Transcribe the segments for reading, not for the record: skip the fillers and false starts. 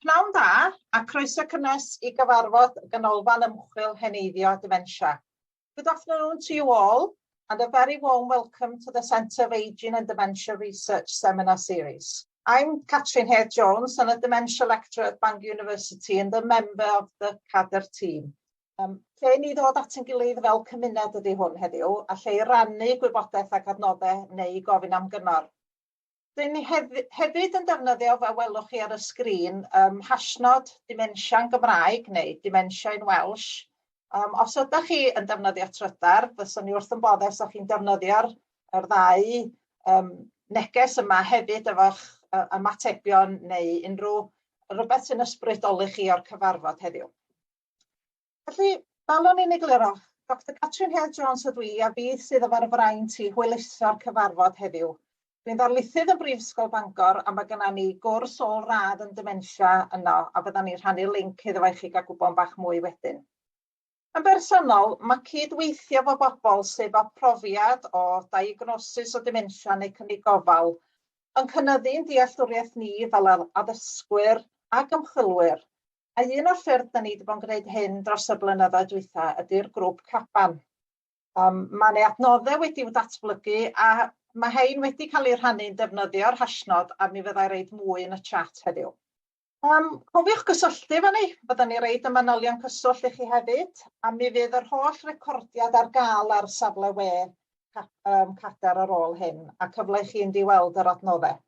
Pnawn da, a croeso cynnes I gyfarfod ganolfan ymchwil heneiddio dementia. Good afternoon to you all, and a very warm welcome to the Centre of Aging and Dementia Research Seminar Series. I'm Catrin Hare-Jones, and a dementia lecturer at Bangor University and a member of the CADR team. Lle ni ddod at ein gilydd fel cymuned ydy hwn heddiw, a lle I rannu gwybodaeth ac adnoddau neu gofyn am gynor. Dyn ni hefyd yn defnyddio, fel welwch chi ar y sgrin, hashnod Dementia yn Gymraeg neu Dementia in Welsh. Os ydych chi yn defnyddio trydar, fyswn ni wrth yn boddus os chi'n defnyddio'r ddau neges yma hefyd efo'ch ymatebion neu unrhyw rhywbeth sy'n ysbrydoli chi o'r cyfarfod heddiw. Felly, fel o'n i'n egluro, Dr Catrin Hare-Jones ydw I a fi sydd efo'r fraint I hwyluso'r cyfarfod heddiw. Dwi'n ddarlithydd yn Brifysgol Bangor a mae gennym ni gwrs ôl-radd yn dementia yno a fyddan ni'n rhannu linc iddo fe I chi gael gwybod bach mwy wedyn. Yn bersonol, mae cydweithio efo bobl sydd â profiad o diagnosis o dementia neu cynnig gofal yn cynyddu'n dealltwriaeth ni fel addysgwyr ac ymchwilwyr. A un o'r ffyrdd da ni wedi bod yn gwneud hyn dros y blynyddoedd dwytha ydy'r grŵp caban. Mae neu adnoddau wedi'w datblygu a mae hein wedi cael eu rhannu'n defnyddio'r hashnod a mi fyddai reid mwy yn y chat heddiw. Cofiwch gysylltu efo ni, byddwn ni reid y manylion cyswllt I chi hefyd, a mi fydd yr holl recordiad ar gael ar safle we CADR ar ôl hyn, a cyfle I chi fynd I weld yr adnoddau.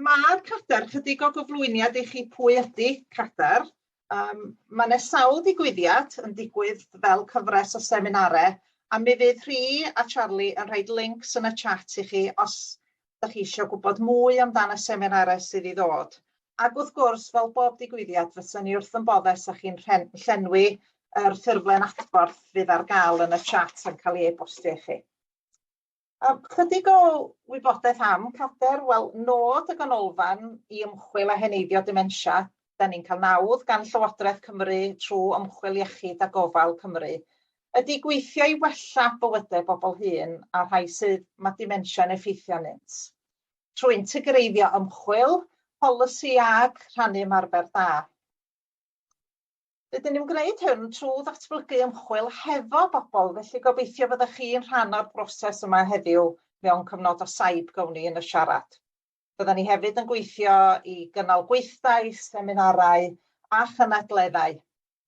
Mae'r CADR chydig o gyflwyniad I chi pwy ydy CADR. Mae yna sawl digwyddiad yn digwydd fel cyfres o seminarau, a mi fydd Rhi a Charlie yn rhaid links yn y chat I chi os ydych chi eisiau gwybod mwy amdano y seminarau sydd I ddod. Ac wrth gwrs, fel bob digwyddiad, fyswn ni wrth yn boddus a chi'n llenwi yr ffurflen adborth fydd ar gael yn y chat yn cael ei e-bostio I chi. Chydig o wybodaeth am CADR, wel, nod y ganolfan I ymchwil a heneiddio dementia, da ni'n cael nawdd gan Llywodraeth Cymru trwy ymchwil iechyd a gofal Cymru, ydy gweithio I wella bywydau bobl hŷn a rhai sydd mae dementia yn effeithio arnynt. Trwy integreiddio ymchwil, polisi ag rhannu ymarfer da. Rydyn ni'n gwneud hyn trwy ddatblygu ymchwil hefo bobl, felly gobeithio byddwch chi'n rhan o'r broses yma heddiw mewn cyfnod o saib gawni yn y siarad. Byddwn ni hefyd yn gweithio I gynnal gweithdai, seminarau a chynadleddau.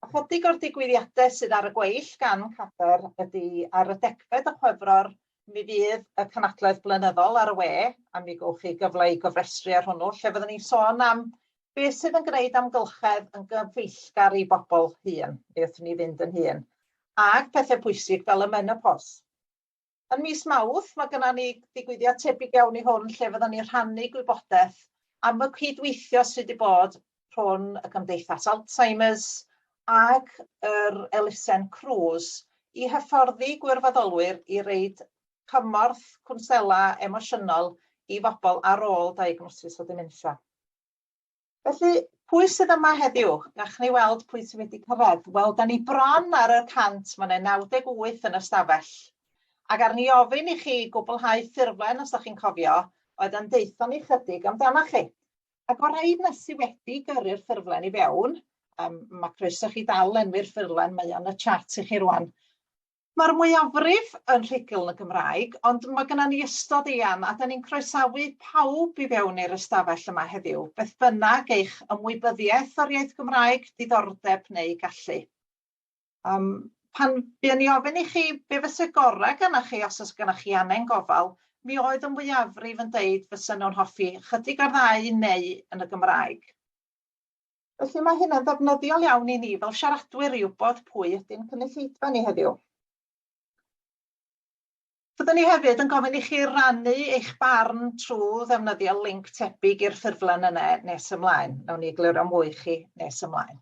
A chydig o'r digwyddiadau sydd ar y gweill gan CADR ydy ar y 10fed o Chwefror, mi fydd y cynadledd blynyddol ar y we, a mi gowch chi gyfle I gofrestru ar hwnnw, lle fyddwn ni'n sôn am beth sydd yn gwneud amgylchedd yn gyfeillgar I bobl hŷn, neu wrth ni fynd yn hŷn, ac pethau pwysig fel y menopos. Yn mis Mawrth, mae gennym ni digwyddiad tebyg iawn I hwn lle fyddwn ni'n rhannu gwybodaeth am y cydweithio sydd wedi bod rhwng y Gymdeithas Alzheimer's ac yr elusen cruise I hyfforddi gwirfoddolwyr I reid cymorth cwnsela emosiynol I bobl ar ôl diagnosis o dementia. Felly, pwy sydd yma heddiw? Gach ni weld pwy sydd wedi cyrraedd. Wel, da ni bron ar y cant, mae 98 yn y stafell. Ac ar ni ofyn I chi gwblhau ffurflen, os ydych chi'n cofio, oedd yn deithio ni chydig amdano chi. Ac o rhaid nes I wedi gyrru'r ffurflen I fewn, mae croeso chi dal enwi'r ffurflen, mae o'n y chat I chi rwan. Mae'r mwyafrif yn rhugl yn y Gymraeg, ond mae gennym ni ystod eang a da ni'n croesawu pawb I fewn i'r ystafell yma heddiw, beth bynnag eich ymwybyddiaeth o'r iaith Gymraeg, diddordeb neu gallu. Pan buon ni ofyn I chi be fysa gorau gennych chi os oes gennych chi angen gofal, mi oedd y mwyafrif yn deud fysa nhw'n hoffi chydig o'r ddau neu yn y Gymraeg. Felly mae hynna'n ddefnyddiol iawn I ni fel siaradwyr I wybod pwy ydy'n cynulleidfa ni heddiw. Byddwn ni hefyd yn gofyn I chi rannu eich barn trwy ddefnyddio linc tebyg i'r ffurflen yna nes ymlaen. Nawn ni egluro mwy I chi nes ymlaen.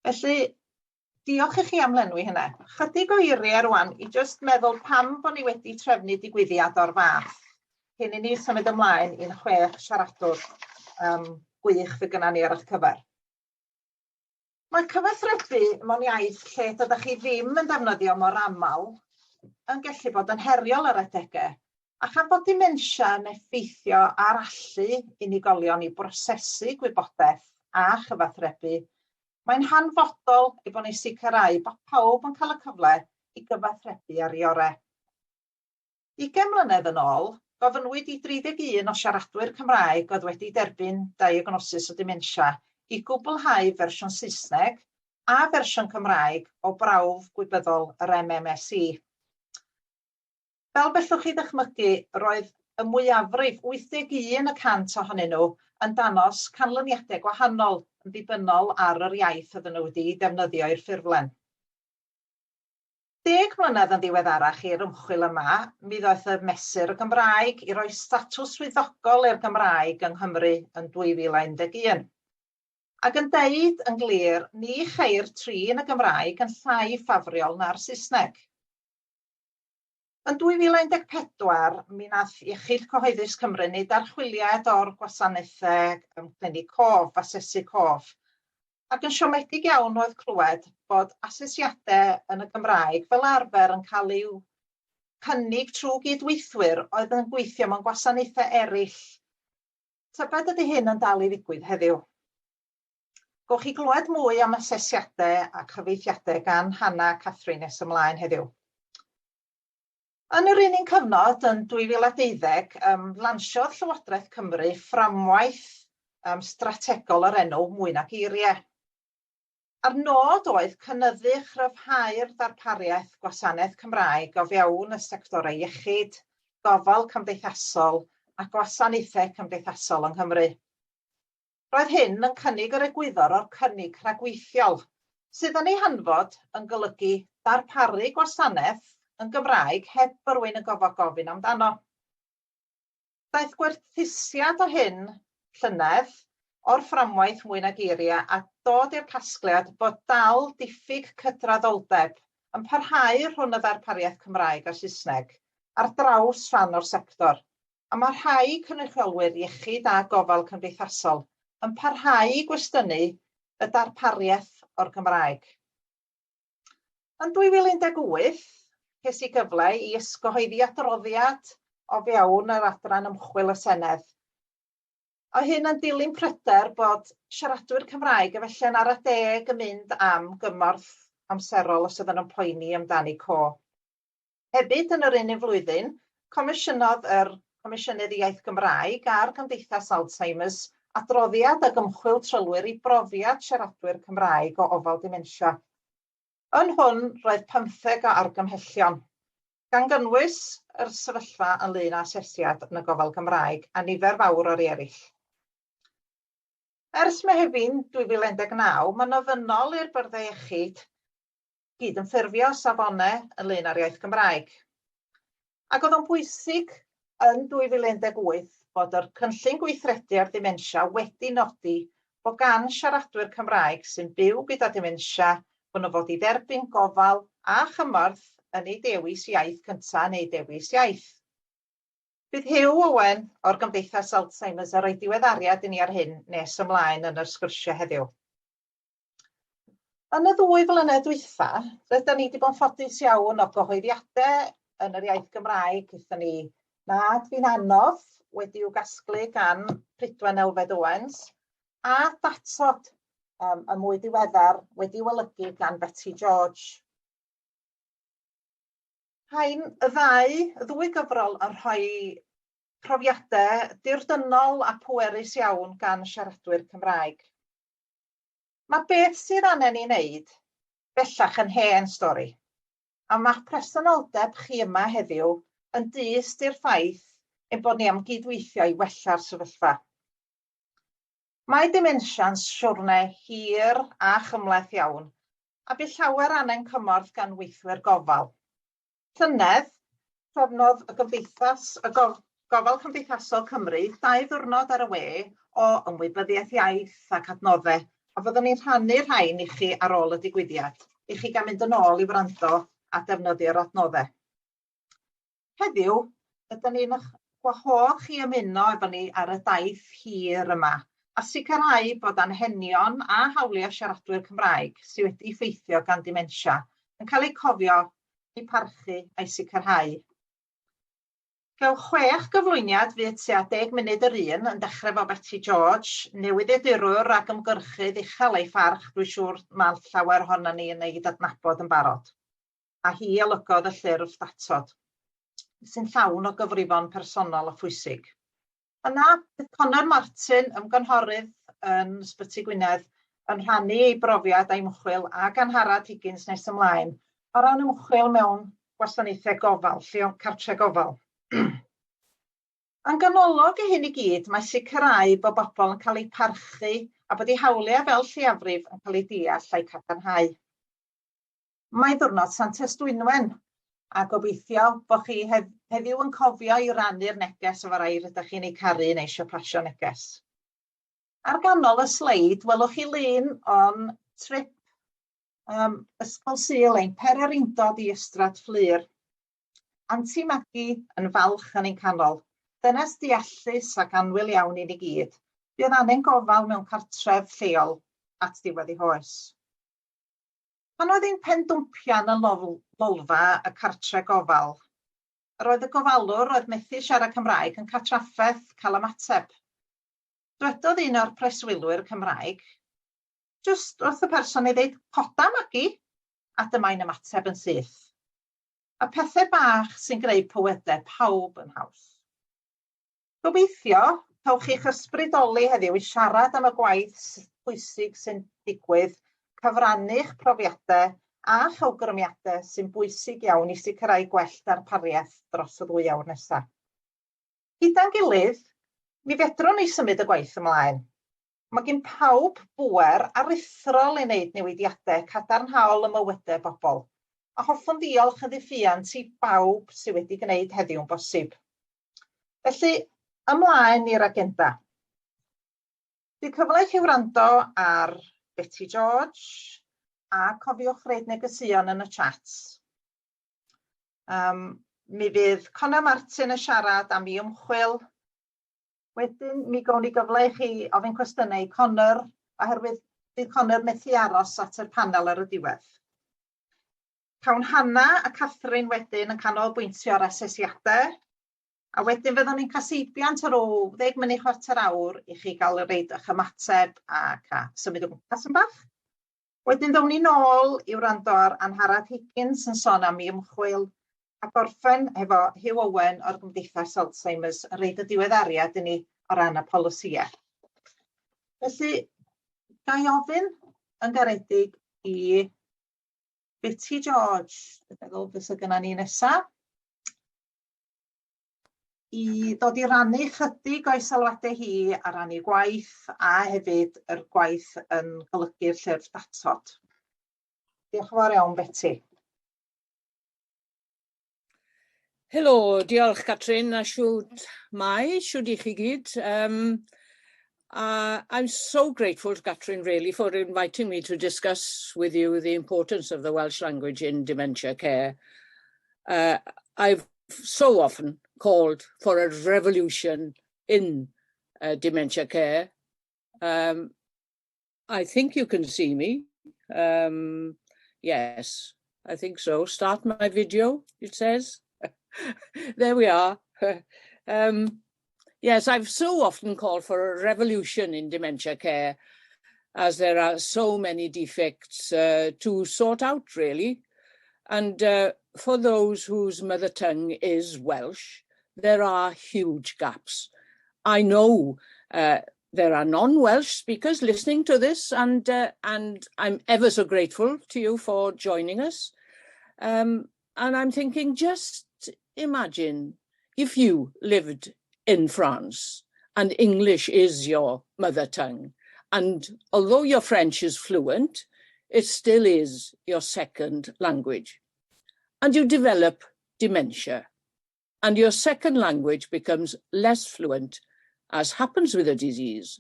Felly, diolch I chi am lenwi hynna. Chydig o eiriau rwan I jyst meddwl pam bod ni wedi trefnu digwyddiad o'r fath. Cyn I ni symud ymlaen i'n 6 siaradwr gwych fydd gennym ni ar eich cyfer. Mae cyfathrebu mewn iaith lle dydych chi ddim yn defnyddio mor aml yn gallu bod yn heriol ar adegau, A chan bod dementia yn effeithio ar allu unigolion i brosesu gwybodaeth a chyfathrebu, mae'n hanfodol ei bod ni'n sicrhau bod pawb yn cael y cyfle i gyfathrebu ar ei orau. 20 mlynedd yn ôl, gofynnwyd i 31 o siaradwyr Cymraeg oedd wedi derbyn diagnosis o dementia i gwblhau fersiwn Saesneg a fersiwn Cymraeg o brawf gwybyddol yr MMSE. Fel bellwch chi ddychmygu, roedd y mwyafrif 81% ohonyn nhw yn danos canlyniadau gwahanol yn ddibynnol ar yr iaith oedden nhw wedi defnyddio i'r ffurflen. 10 mlynedd yn ddiweddarach i'r ymchwil yma, mi ddoeth y mesur y Gymraeg i roi statws swyddogol i'r Gymraeg yng Nghymru yn 2011. Ac yn deud yn glir, ni cheir trin y Gymraeg yn llai ffafriol na'r Saesneg. Yn 2014, mi nath Iechyd Cyhoeddus Cymru wneud archwiliad o'r gwasanaethau cleni cof, asesu cof, ac yn siomedig iawn oedd clywed bod asesiadau yn y Gymraeg fel arfer yn cael i'w cynnig trwy gydweithwyr oedd yn gweithio mewn gwasanaethau eraill. Tybed ydy hyn yn dal i ddigwydd heddiw. Gwch chi glywed mwy am asesiadau a chyfeithiadau gan Hannah Catherine nes ymlaen heddiw. Yn yr un cyfnod yn 2012, lansiodd Llywodraeth Cymru fframwaith strategol yr enw Mwy Nag Eiriau. A'r nod oedd cynyddu chryfhau'r ddarpariaeth gwasanaeth Cymraeg o fewn y sectorau iechyd, gofal cymdeithasol a gwasanaethau cymdeithasol yng Nghymru. Roedd hyn yn cynnig yr egwyddor o'r cynnig rhagweithiol, sydd yn ei hanfod yn golygu darparu gwasanaeth yn Gymraeg heb rywun yn gofod gofyn amdano. Daeth gwerthusiad o hyn llynedd o'r fframwaith Mwy Nag Eiriau a dod i'r casgliad bod dal diffyg cydraddoldeb yn parhau rhwng y ddarpariaeth Cymraeg a Saesneg ar draws rhan o'r sector, a mae rhai cynrychiolwyr iechyd a gofal cymdeithasol yn parhau i gwestiynu y darpariaeth o'r Gymraeg. Yn 2018, ces i gyfle i ysgyhoeddi adroddiad o fewn yr adran ymchwil y Senedd. A hyn yn dilyn pryder bod siaradwyr Cymraeg efallai'n ar y deg yn mynd am gymorth amserol os ydyn nhw'n poeni amdani co. Hefyd yn yr un flwyddyn, comisiynodd yr Comisiynydd Iaith Gymraeg a'r Gymdeithas Alzheimer's adroddiad ag ymchwil trylwyr i brofiad siaradwyr Cymraeg o ofal dementia. Yn hwn roedd 15 o argymhellion, gan gynnwys yr sefyllfa ynglŷn â asesiad yn y gofal Gymraeg a nifer fawr o'r eraill. Ers Mehefin 2019, mae'n ofynnol i'r byrdde iechyd gyd yn ffurfio safonau ynglŷn â'r iaith Gymraeg. Ac oedd o'n bwysig yn 2018 bod yr cynllun gweithredu ar dementia wedi nodi bod gan siaradwyr Cymraeg sy'n byw gyda dementia bod nhw fod i dderbyn gofal a chymorth yn ei dewis iaith cyntaf neu dewis iaith. Bydd Huw Owen o'r Gymdeithas Alzheimer's yn rhoi diweddariad i ni ar hyn nes ymlaen yn yr sgwrsio heddiw. Yn y 2 flynedd dwytha, rydyn ni wedi bod yn ffodus iawn o gyhoeddiadau yn yr iaith Gymraeg. Gyda ni Nad Fi'n Anodd wedi i'w gasglu gan Prydwen Elfed Owens a datod y mwy diweddar wedi olygu gan Betty George. Y ddwy gyfrol yn rhoi profiadau dirdynol a pwerus iawn gan siaradwyr Cymraeg. Mae beth sydd angen i wneud bellach yn hen stori, a mae presenoldeb chi yma heddiw yn dyst i'r ffaith ein bod ni am gydweithio i wella'r sefyllfa. Mae demensia'n siwrne hir a chymhleth iawn, a bydd llawer angen cymorth gan weithwyr gofal. Llynedd, trefnodd y Gofal Cymdeithasol Cymru 2 ddiwrnod ar y we o ymwybyddiaeth iaith ac adnoddau, a fyddwn ni'n rhannu rhain i chi ar ôl y digwyddiad, i chi gael mynd yn ôl i wrando a defnyddio'r adnoddau. Heddiw, ydyn ni'n gwahodd chi ymuno efo ni ar y daith hir yma, a sicrhau bod anghenion a hawliau siaradwyr Cymraeg sydd wedi effeithio gan dementia yn cael eu cofio, eu parchu a'i sicrhau. Gael 6 gyflwyniad fydd tua 10 munud yr un yn dechrau fo Betty George, newyddiadurwr ac ymgyrchydd uchel ei pharch, dwi'n siŵr mae llawer ohono ni yn ei adnabod yn barod. A hi olygodd y llyrf datod, sy'n llawn o gyfrifon personol a phwysig. Yna, bydd Conor Martin, ymgynghorydd yn Ysbyty Gwynedd, yn rhannu ei brofiad a'i ymchwil a Angharad Higgins nes ymlaen o ran ymchwil mewn gwasanaethau gofal, cartref gofal. Yn ganolog i hyn i gyd, mae sicrhau bod bobl yn cael eu parchu a bod eu hawliau fel lleiafrif yn cael eu deall a'i cadarnhau. Mae diwrnod Santes Dwynwen, a gobeithio bod chi heddiw yn cofio i rannu'r neges efo rai rydych chi'n ei caru neu eisiau pasio neges. Ar ganol y sleid, welwch chi lun o'n trip Ysgol Sul ein Pererindod i Ystrad Fflur. Aunty Maggie yn falch yn ein canol. Dynes deallus ac anwyl iawn i ni gyd. Bydd angen gofal mewn cartref lleol at diwedd ei hoes. Pan oedd ein pendwmpian yn lolfa y cartref gofal, roedd y gofalwr oedd methu siarad Cymraeg yn cael trafferth cael ymateb. Dywedodd un o'r preswylwyr Cymraeg, jyst wrth y person ei ddeud, coda Maggie, a dyma'n ymateb yn syth. A pethau bach sy'n greu pywedau pawb yn haws. Gobeithio, cawch chi'ch ysbrydoli heddiw i siarad am y gwaith pwysig sy'n digwydd, cyfrannu'ch profiadau a chawgrymiadau sy'n bwysig iawn i sicrhau gwell darpariaeth dros y 2 awr nesaf. Gyda'n gilydd, mi fedrwn ni symud y gwaith ymlaen. Mae gen pawb bŵer aruthrol i wneud newidiadau cadarnhaol y mywydau bobl, a hoffwn ddiolch yn ddiffiant i bawb sydd wedi gwneud heddiw'n bosib. Felly, ymlaen i'r agenda. Bydd cyfle i chi wrando ar Betty George a cofiwch roid negeseuon yn y chat. Mi fydd Conor Martin yn siarad am ei ymchwil. Wedyn, mi gawn ni gyfle i chi ofyn cwestiynau i Conor, oherwydd bydd Conor methu aros at y panel ar y diwedd. Cawn Hannah a Catherine wedyn yn canolbwyntio ar asesiadau, a wedyn fyddwn ni'n cael seibiant ar ôl 10 munud 15 awr i chi gael reid eich ymateb ac symud o gwmpas yn bach. Wedyn ddawn ni nôl i wrando ar Angharad Higgins yn sôn am ei ymchwil a gorffen efo Hugh Owen o'r Gymdeithas Alzheimer's yn reid y diweddariad i ni o ran y polisïau. Felly, ga i ofyn yn garedig i Betty George, meddwl fysa gynna ni nesaf, i ddod i rannu chydig o'i sylwadau hi ar rannu gwaith a hefyd yr gwaith yn golygu'r llyrf datod. Diolch yn fawr iawn, Betty. Helo, diolch Catrin, a siwd i chi gyd. I'm so grateful to Catrin really for inviting me to discuss with you the importance of the Welsh language in dementia care. I've so often called for a revolution in dementia care. I think you can see me. Yes, I think so. Start my video, it says. There we are. Yes, I've so often called for a revolution in dementia care, as there are so many defects to sort out, really. And for those whose mother tongue is Welsh, there are huge gaps. I know there are non-Welsh speakers listening to this, and I'm ever so grateful to you for joining us. And I'm thinking, just imagine if you lived in France and English is your mother tongue, and although your French is fluent, it still is your second language. And you develop dementia, and your second language becomes less fluent, as happens with a disease.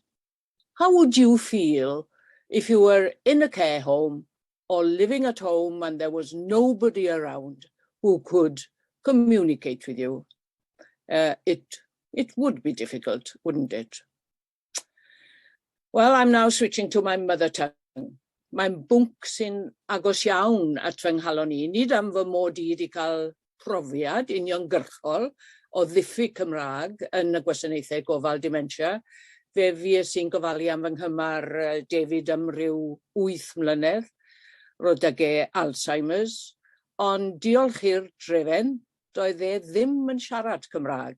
How would you feel if you were in a care home or living at home and there was nobody around who could communicate with you? It would be difficult, wouldn't it? Well, I'm now switching to my mother tongue. Mae'n bwnc sy'n agos iawn at fy nghalon i, nid am fy mod i wedi cael profiad uniongyrchol o ddiffyg Cymraeg yn y gwasanaethau gofal dementia. Fe fues i'n gofalu am fy nghymar David am ryw 8 mlynedd, roedd ag Alzheimer's, ond diolch i'r drefen, doedd e ddim yn siarad Cymraeg.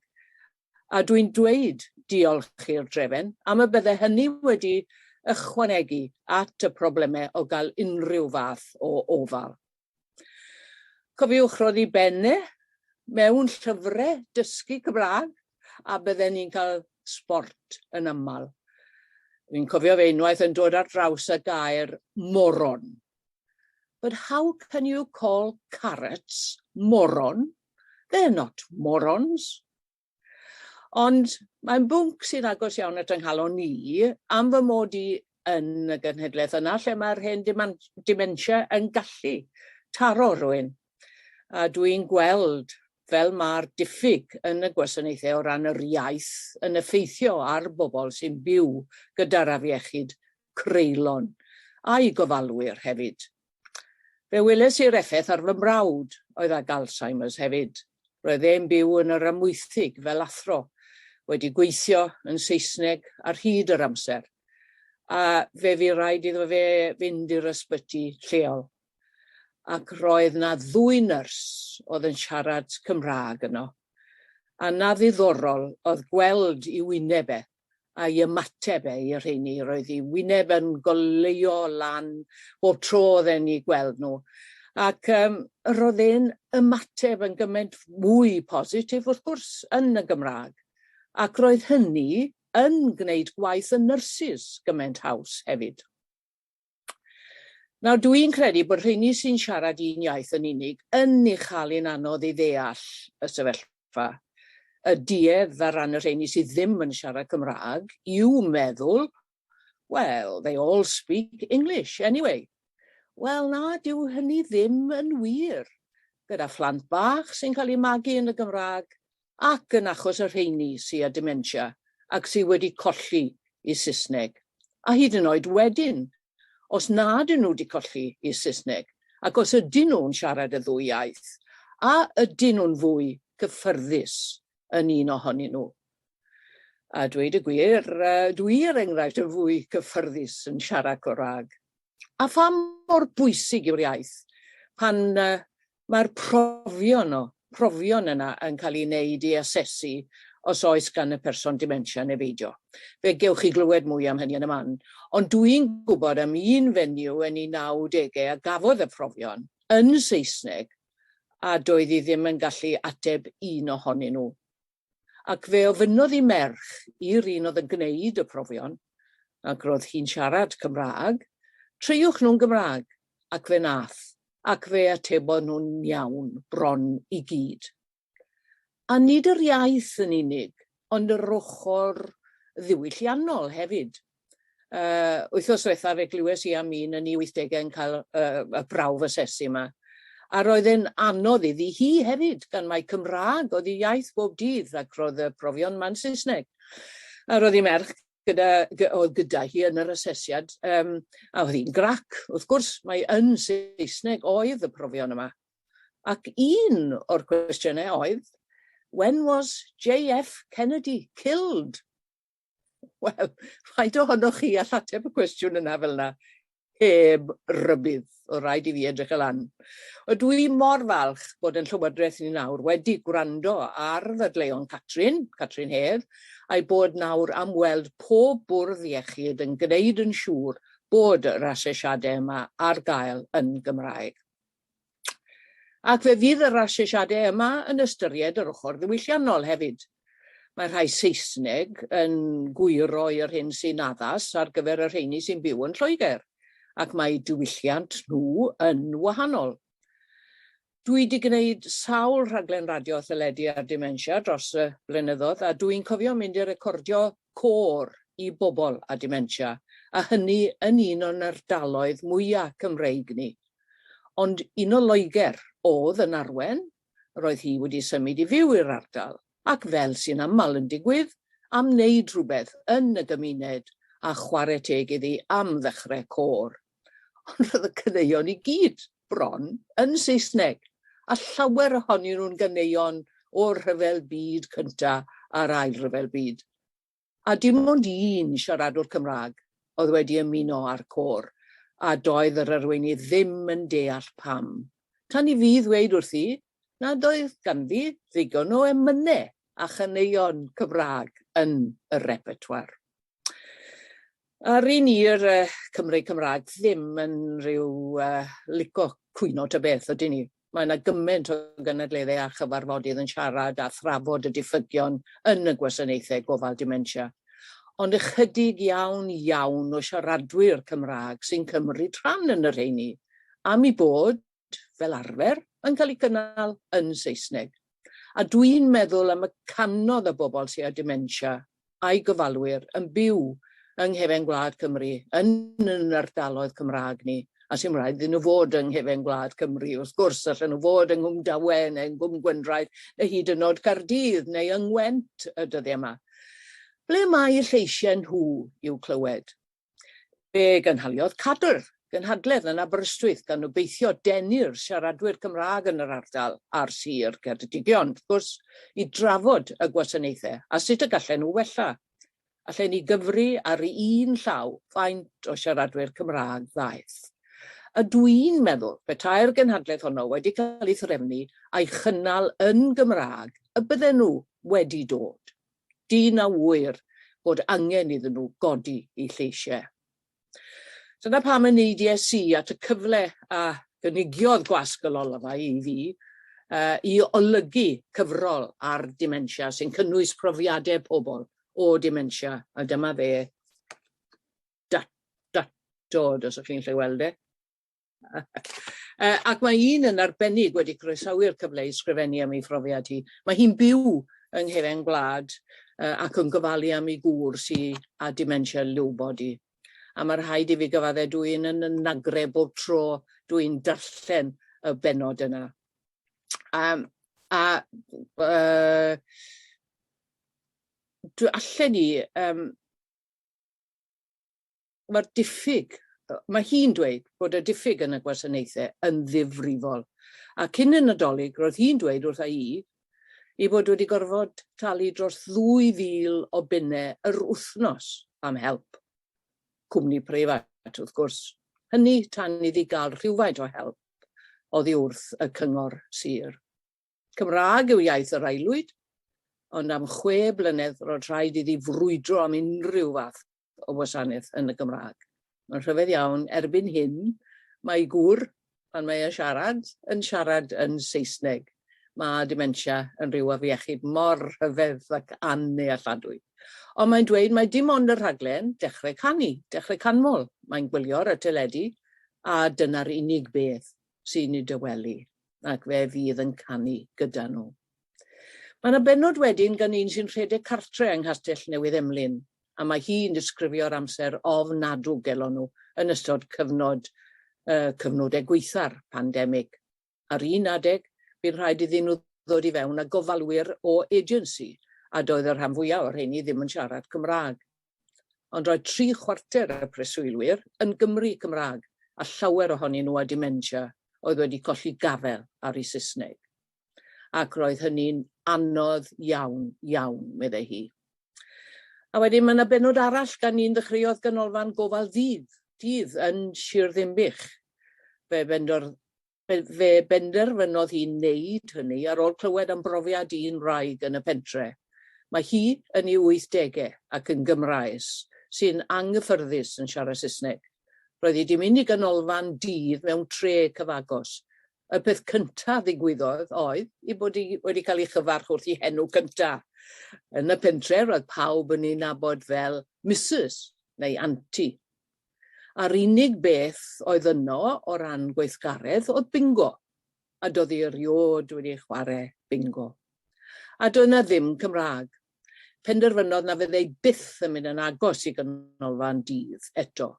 A dwi'n dweud diolch i'r drefen am y bydde hynny wedi ychwanegu at y problemau o gael unrhyw fath o ofal. Cofiwch roedd i benne mewn llyfrau dysgu Cymraeg a bydden ni'n cael sport yn aml. Fi'n cofio fe unwaith yn dod ar draws y gair moron. But how can you call carrots moron? They're not morons. Ond mae'n bwnc sy'n agos iawn at ynghalon ni am fy mod i yn y genhedlaeth yna lle mae'r hen dementia yn gallu taro rhywun. A dwi'n gweld fel mae'r diffyg yn y gwasanaethau o ran yr iaith yn effeithio ar bobl sy'n byw gyda'r afiechyd creulon a'i gofalwyr hefyd. Fe weles i'r effaith ar fy mrawd oedd ag Alzheimer's hefyd. Roedd e'n byw yn yr amwythig fel athro, wedi gweithio yn Saesneg ar hyd yr amser. A fe fu rhaid iddo fe fynd i'r ysbyty lleol. Ac roedd na 2 nyrs oedd yn siarad Cymraeg yno. A na ddiddorol oedd gweld i wyneb a'i ymateb i'r rheini. Roedd i wyneb yn goleuo lan bob tro oedd e'n ei gweld nhw. Ac roedd e'n ymateb yn gymaint mwy positif wrth gwrs yn y Gymraeg. Ac roedd hynny yn gwneud gwaith y nyrsys gymaint haws hefyd. Nawr dwi'n credu bod rheini sy'n siarad un iaith yn unig yn ei chael anodd i ddeall y sefyllfa. Y duedd ar ran y rheini sydd ddim yn siarad Cymraeg i'w meddwl, well, they all speak English anyway. Wel na, dyw hynny ddim yn wir. Gyda phlant bach sy'n cael ei magu yn y Gymraeg ac yn achos y rheini sy'n â dementia ac sydd wedi colli i Saesneg. A hyd yn oed wedyn, os nad ydyn nhw wedi colli i Saesneg, ac os ydyn nhw'n siarad y 2 iaith, a ydyn nhw'n fwy cyffyrddus yn un ohonyn nhw. A dweud y gwir, dwi'r enghraifft yn fwy cyffyrddus yn siarad Cymraeg. A pha mor bwysig yw'r iaith pan mae'r profion yna yn cael ei wneud i asesu os oes gan y person dementia neu beidio. Fe gewch chi glywed mwy am hynny yn y man. Ond dwi'n gwybod am un fenyw yn ei 90au a gafodd y profion yn Saesneg a doedd hi ddim yn gallu ateb un ohonyn nhw. Ac fe ofynnodd i merch i'r un oedd yn gwneud y profion, ac roedd hi'n siarad Cymraeg, treiwch nhw'n Gymraeg, ac fe nath, ac fe atebodd nhw'n iawn, bron i gyd. A nid yr iaith yn unig, ond yr ochr ddiwylliannol hefyd. Wythnos diwethaf fe glywes i am un yn ei 80au yn cael y brawf asesu yma. A roedd e'n anodd iddi hi hefyd, gan mai Cymraeg oedd ei iaith bob dydd ac roedd y profion ma'n Saesneg. A roedd ei merch gyda hi yn yr asesiad, a oedd hi'n grac. Wrth gwrs, mae yn Saesneg oedd y profion yma. Ac un o'r cwestiynau oedd, when was J.F. Kennedy killed? Wel, rhaid ohonoch chi all ateb y cwestiwn yna fel yna, heb rybydd, o rhaid i fi edrych y lan. Dwi mor falch bod yn Llywodraeth ni nawr wedi gwrando ar ddadleuon Catrin Hedd, a'i bod nawr am weld pob bwrdd iechyd yn gwneud yn siŵr bod yr asesiadau yma ar gael yn Gymraeg. Ac fe fydd yr asesiadau yma yn ystyried yr ochr ddiwylliannol hefyd. Mae rhai Saesneg yn gwyro i'r hyn sy'n addas ar gyfer y rheini sy'n byw yn Lloegr, ac mae diwylliant nhw yn wahanol. Dwi wedi gwneud sawl rhaglen radio theledu ar dementia dros y blynyddoedd, a dwi'n cofio mynd i recordio côr i bobl a dementia, a hynny yn un o'n ardaloedd mwyaf Cymreig ni. Ond un o Loegr oedd yn Arwen, roedd hi wedi symud i fyw i'r ardal, ac fel sy'n aml yn digwydd, am wneud rhywbeth yn y gymuned a chwarae teg iddi am ddechrau côr. Ond roedd y caneuon i gyd bron yn Saesneg, a llawer ohonyn nhw'n ganeuon o'r rhyfel byd cyntaf a'r ail rhyfel byd. A dim ond un siaradwr Cymraeg oedd wedi ymuno â'r côr, a doedd yr arweinydd ddim yn deall pam. Tan i fi ddweud wrthi, nad oedd ganddi ddigon o emynau a chaneuon Cymraeg yn y repertoire. Ar un i'r Cymru Cymraeg ddim yn rhyw lico cwyno ta beth ydyn ni. Mae yna gymaint o gynadleddau a chyfarfodydd yn siarad a thrafod y diffygion yn y gwasanaethau gofal dementia. Ond ychydig iawn o siaradwyr Cymraeg sy'n cymryd rhan yn yr rheini, am ei bod, fel arfer, yn cael ei cynnal yn Saesneg. A dwi'n meddwl am y canoedd o bobl sydd â dementia a'i gofalwyr yn byw yng nghefn gwlad Cymru, yn yr ardaloedd Cymraeg ni, a sy'n rhaid iddyn nhw fod yng nghefn gwlad Cymru. Wrth gwrs, allan nhw fod yng Nghwm Dawen neu yng Nghwm Gwendraeth, neu hyd yn oed Caerdydd neu yng Ngwent y dyddiau yma. Ble mae eu lleisiau nhw i'w clywed? Fe gynhaliodd CADR, gynhadledd yn Aberystwyth, gan obeithio denu'r siaradwyr Cymraeg yn yr ardal a'r sir Ceredigion, wrth gwrs, i drafod y gwasanaethau, a sut y gallen nhw wella. Allen ni gyfri ar un llaw faint o siaradwyr Cymraeg ddaeth. A dwi'n meddwl, petai'r gynhadledd honno wedi cael ei threfnu a'i chynnal yn Gymraeg, y bydden nhw wedi dod. Dyn a wyr bod angen iddyn nhw godi eu lleisiau. Dyna pam yn neidiais i at y cyfle a gynigiodd gwasg y olygfa i fi i olygu cyfrol ar dementia sy'n cynnwys profiadau pobl o dementia. A dyma fe datod, os ydych chi'n lle weld e. Ac mae un yn arbennig wedi croesawu'r cyfle i sgrifennu am ei phrofiad hi. Mae hi'n byw yng nghefn gwlad ac yn gofalu am ei gŵr sydd â dementia liwbod i. A mae rhaid i fi gyfadde dwi'n yn nagre bob tro dwi'n darllen y bennod yna. Allen ni, mae'r diffyg, mae hi'n dweud bod y diffyg yn y gwasanaethau yn ddifrifol. A cyn y Nadolig, roedd hi'n dweud wrtha i bod wedi gorfod talu dros 2,000 o bunnau yr wythnos am help. Cwmni preifat, wrth gwrs. Hynny tan iddi gael rhywfaint o help oddi wrth y cyngor sir. Cymraeg yw iaith yr aelwyd, ond am 6 blynedd roedd rhaid iddi frwydro am unrhyw fath o wasanaeth yn y Gymraeg. Mae'n rhyfedd iawn, erbyn hyn, mae gŵr, pan mae yn siarad yn Saesneg. Mae dementia yn rhyw afiechyd mor rhyfedd ac annealladwy. Ond mae'n dweud mae dim ond y rhaglen dechrau canmol. Mae'n gwylio ar y teledu a dyna'r unig beth sy'n ei dywelu ac fe fydd yn canu gyda nhw. Mae yna bennod wedyn gan un sy'n rhedeg cartre yng Nghastell Newydd Emlyn a mae hi'n disgrifio'r amser ofnadw gelon nhw yn ystod cyfnodau gweitha'r pandemig. Ar un adeg, bydd rhaid iddyn nhw ddod i fewn a gofalwyr o agency, a doedd yr rhan fwyaf o'r rheini ddim yn siarad Cymraeg. Ond roedd 3/4 y preswylwyr yn Gymru Cymraeg, a llawer ohonyn nhw â dementia oedd wedi colli gafel ar ei Saesneg. Ac roedd hynny'n anodd iawn, meddai hi. A wedyn mae yna bennod arall gan un ddechreuodd ganolfan gofal dydd yn Sir Ddinbych. Fe benderfynodd hi'n wneud hynny ar ôl clywed am brofiad un wraig yn y pentre. Mae hi yn ei 80au ac yn Gymraes, sy'n anghyffyrddus yn siarad Saesneg. Roedd hi wedi mynd i ganolfan dydd mewn tre cyfagos. Y peth cyntaf ddigwyddodd oedd i bod hi wedi cael ei chyfarch wrth ei henw cyntaf. Yn y pentre roedd pawb yn ei nabod fel Mrs. neu Aunty. A'r unig beth oedd yno o ran gweithgaredd oedd bingo, a doedd hi eriod wedi chwarae bingo. A doedd yna ddim Cymraeg. Penderfynodd na fyddai byth yn mynd yn agos i ganolfan dydd eto.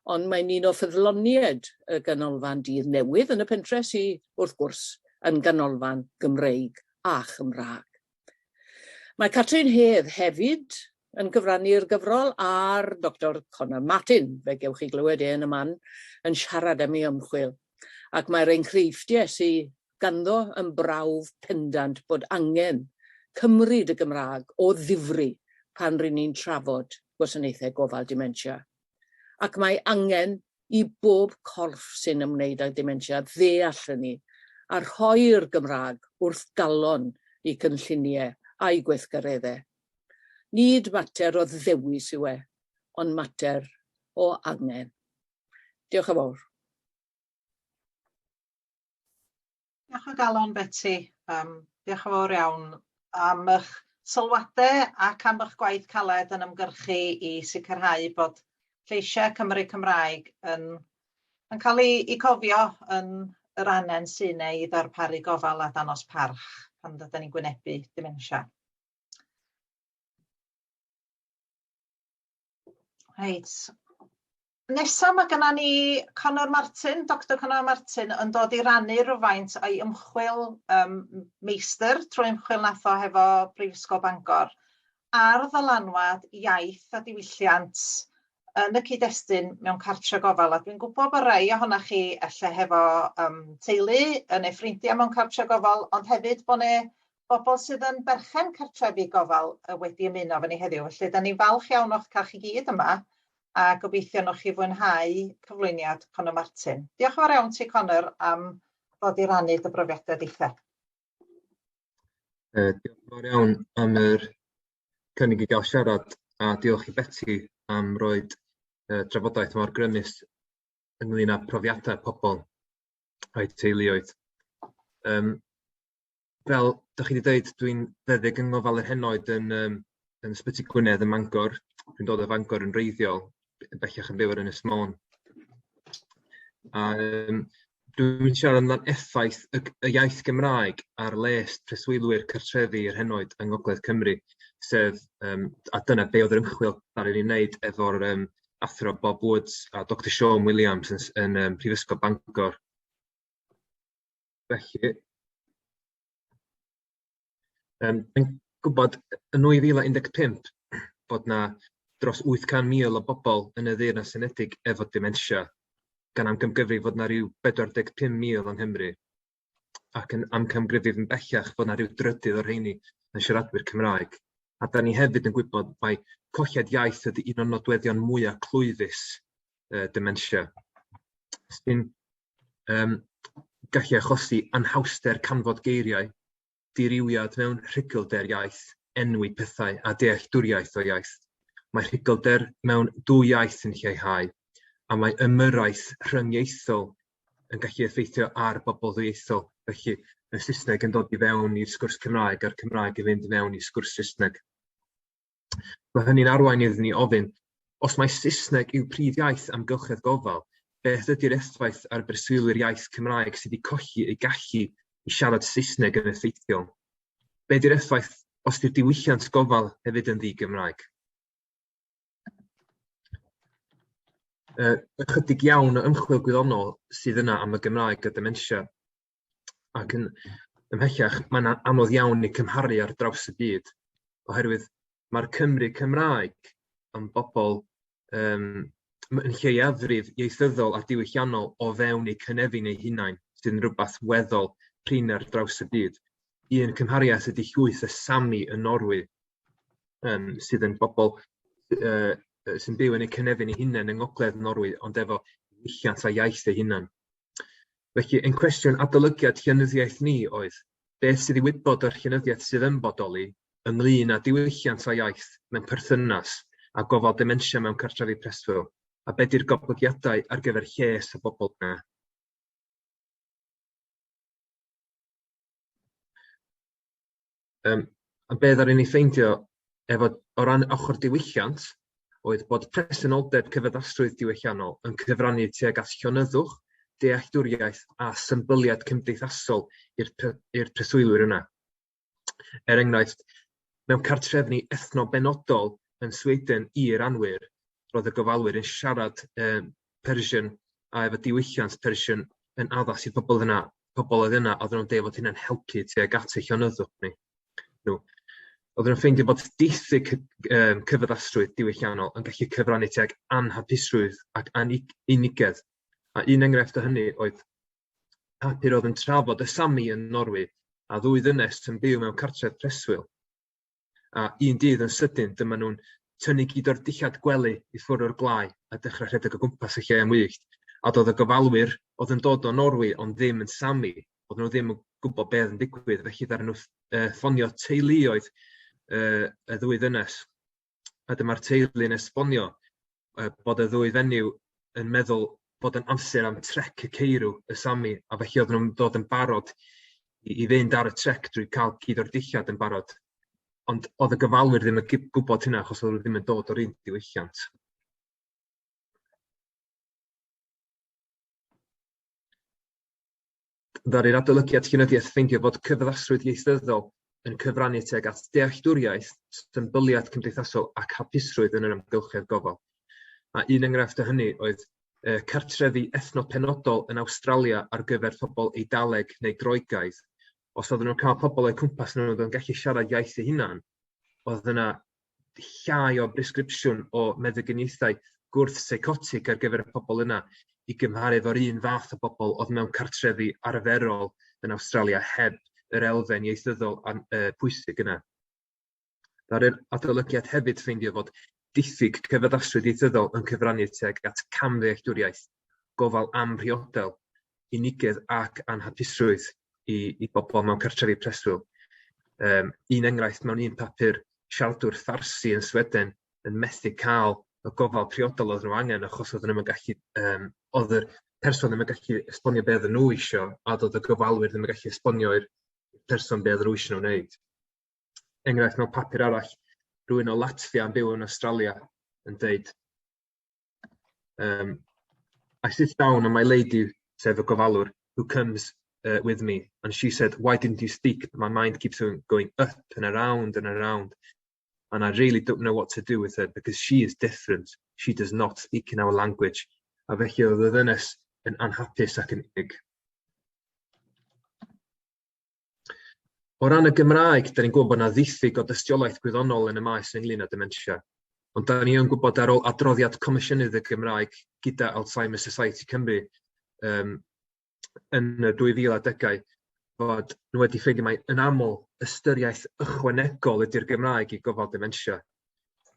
Ond mae'n un o ffyddloniaid y ganolfan dydd newydd yn y pentre sydd, wrth gwrs, yn ganolfan Gymreig a Chymraeg. Mae Catrin Hedd hefyd yn cyfrannu'r gyfrol a'r Dr Conor Martin, fe gewch chi glywed yn y man, yn siarad am ei ymchwil. Ac mae'r enghreifftiau sydd ganddo yn brawf pendant bod angen cymryd y Gymraeg o ddifri pan rydyn ni'n trafod gwasanaethau gofal dementia. Ac mae angen i bob corff sy'n ymwneud â dementia ddeall hynny a rhoi'r Gymraeg wrth galon i cynlluniau a'i gweithgareddau. Nid mater o ddewis yw e, ond mater o angen. Diolch yn fawr. Diolch o galon, Betty. Diolch yn fawr iawn am eich sylwadau ac am eich gwaith caled yn ymgyrchu i sicrhau bod lleisiau Cymru Cymraeg yn cael ei cofio yn yr anen sy'n ei ddarparu gofal a danos parch pan ydyn ni'n gwynebu dementia. Reit. Nesa mae gennym ni Dr Conor Martin yn dod i rannu rhywfaint o'i ymchwil meistr trwy ymchwil nath o hefo Brifysgol Bangor ar ddylanwad iaith a diwylliant yn y cyd-destun mewn cartre gofal. A dwi'n gwybod bod rhai ohonoch chi ella hefo teulu yn eu ffrindiau mewn cartre gofal, ond hefyd bod ne bobl sydd yn berchen cartrefi gofal wedi ymuno efo ni heddiw. Felly, da ni'n falch iawn o'ch cael chi gyd yma a gobeithio nwch chi fwynhau cyflwyniad Conor Martin. Diolch yn fawr iawn ti, Conor, am ddod i rannu dy brofiadau eitha. Diolch yn fawr iawn am yr cynnig i gael siarad a diolch i Betty am roed drafodaeth mor grymus ynglyn â profiadau pobl a'i teuluoedd. Fel ydych chi wedi dweud, dwi'n feddyg yng ngofal yr henoed yn Ysbyty Gwynedd ym Mangor. Dwi'n dod o Fangor yn wreiddiol, bellach yn byw ar Ynys Môn. A dwi'n siarad amdan effaith y iaith Gymraeg ar les preswylwyr cartrefi yr henoed yng Ngogledd Cymru, sef, a dyna be oedd yr ymchwil ar ei wneud efo'r athro Bob Woods a Dr Sean Williams yn Prifysgol Bangor. Felly, dwi'n gwybod yn 2015 bod na dros 800,000 o bobl yn y Ddeyrnas Unedig efo dementia, gan amgymgyfri fod na ryw 45,000 yng Nghymru, ac yn amcamgryfydd yn bellach fod na ryw drydydd o'r rheini yn siaradwyr Cymraeg. A da ni hefyd yn gwybod mae colliad iaith ydy un o'r nodweddion mwyaf clwyddus dementia, sy'n gallu achosi anhawster canfod geiriau, diriwiad mewn rhugylder iaith, enwi pethau a dealltwriaeth o iaith. Mae rhugylder mewn dwy iaith yn lleihau, a mae ymyrraeth rhyngieithol yn gallu effeithio ar bobl ddwyieithol. Felly, y Saesneg yn dod i fewn i'r sgwrs Cymraeg a'r Cymraeg yn fynd i fewn i'r sgwrs Saesneg. Mae hynny'n arwain iddyn ni ofyn, os mae Saesneg yw prif iaith amgylchedd gofal, beth ydy'r effaith ar berswylwyr iaith Cymraeg sydd wedi colli ei gallu i siarad Saesneg yn effeithiol? Be ydy'r effaith os ydy'r diwylliant gofal hefyd yn ddi-Gymraeg? Ychydig iawn o ymchwil gwyddonol sydd yna am y Gymraeg a dementia, ac yn ymhellach mae'n anodd iawn i cymharu ar draws y byd, oherwydd mae'r Cymry Cymraeg yn bobl yn lleiafrif ieithyddol a diwylliannol o fewn eu cynefin eu hunain, sydd yn rhywbeth weddol prin ar draws y byd. Un cymhariaeth ydy llwyth y Sami yn Norwy, sydd yn bobl sy'n byw yn eu cynefin eu hunain yng Ngogledd Norwy, ond efo diwylliant a iaith eu hunain. Felly, yn cwestiwn adolygiad llenyddiaeth ni oedd, beth sydd i wybod o'r llenyddiaeth sydd yn bodoli ynglyn â diwylliant a iaith mewn perthynas a gofal dementia mewn cartrefi preswyl, a be di'r goblygiadau ar gyfer lles y bobl yna. A be ddaru ni ffeindio o ran ochr diwylliant oedd bod presenoldeb cyfeddasrwydd diwylliannol yn cyfrannu tuag at llonyddwch, dealltwriaeth a symbyliad cymdeithasol i'r preswylwyr yna. Er enghraifft, mewn cartrefni ethno-benodol yn Sweden i'r anwyr, roedd y gofalwyr yn siarad Persian a efo diwylliant Persian yn addas i'r pobl yna. Pobl oedd yna, oedden nhw'n deud fod hynna'n helpu tuag at eu llonyddwch ni. Oedden nhw'n ffeindio bod diffyg cyfeddasrwydd diwylliannol yn gallu cyfrannu tuag anhapusrwydd ac unigedd. A un enghraifft o hynny oedd papur oedd yn trafod y Sami yn Norwy a ddwy ddynes yn byw mewn cartref preswyl. A un dydd yn sydyn, dyma nhw'n tynnu gyd o'r dillad gwely i ffwrdd o'r gwlâu a dechrau rhedeg o gwmpas y lle yn wyllt. A doedd y gofalwyr oedd yn dod o Norwy ond ddim yn Sami, oedd nhw ddim yn gwybod beth yn digwydd, felly ddaru nhw ffonio teuluoedd y ddwy ddynes. A dyma'r teulu yn esbonio bod y ddwy fenyw yn meddwl bod yn amser am trec y ceirw y Sami, a felly oedd nhw'n dod yn barod i fynd ar y trec drwy cael gyd o'r dillad yn barod. Ond oedd y gofalwyr ddim yn gwybod hynna achos oedd nhw ddim yn dod o'r un diwylliant. Ddaru'r adolygiad llenyddiaeth ffeindio bod cyfaddasrwydd ieithyddol yn cyfrannu tuag at dealltwriaeth, symboliad cymdeithasol ac hapusrwydd yn yr amgylchedd gofal. A un enghraifft o hynny oedd cartrefi ethnopenodol yn Awstralia ar gyfer pobl Eidaleg neu Groegaidd. Os oedden nhw'n cael pobl o'i cwmpas nhw oedd yn gallu siarad iaith eu hunan, oedd yna llai o bresgripsiwn o meddygyniaethau gwrth psychotic ar gyfer y pobl yna i gymharu efo'r un fath o bobl oedd mewn cartrefi arferol yn Awstralia heb yr elfen ieithyddol pwysig yna. Ddaru'r adolygiad hefyd ffeindio fod diffyg cyfaddasrwydd ieithyddol yn cyfrannu tuag at camddealltwriaeth, gofal am priodol, unigedd ac anhapusrwydd i bobl mewn cartrefi preswyl. Un enghraifft mewn un papur, siaradwr Farsi yn Sweden yn methu cael y gofal priodol oedd nhw angen achos oedd yr person ddim yn gallu esbonio beth oedd nhw isio a oedd y gofalwyr ddim yn gallu esbonio i'r person beth oedd nhw isio nhw wneud. Enghraifft mewn papur arall, rhywun o Latvia yn byw yn Australia yn dweud, I sit down and my lady, sef y gofalwr, who comes with me, and she said, why didn't you speak? My mind keeps going up and around, and I really don't know what to do with her because she is different. She does not speak in our language. A felly oedd y ddynes yn anhapus ac yn unig. O ran y Gymraeg, da ni'n gwybod bod yna ddiffyg o dystiolaeth gwyddonol yn y maes ynglyn â dementia. Ond da ni yn gwybod ar ôl adroddiad Comisiynydd y Gymraeg gyda Alzheimer's Society Cymru yn y 2010au fod nhw wedi ffeindio mai yn aml ystyriaeth ychwanegol ydy'r Gymraeg i gofal dementia.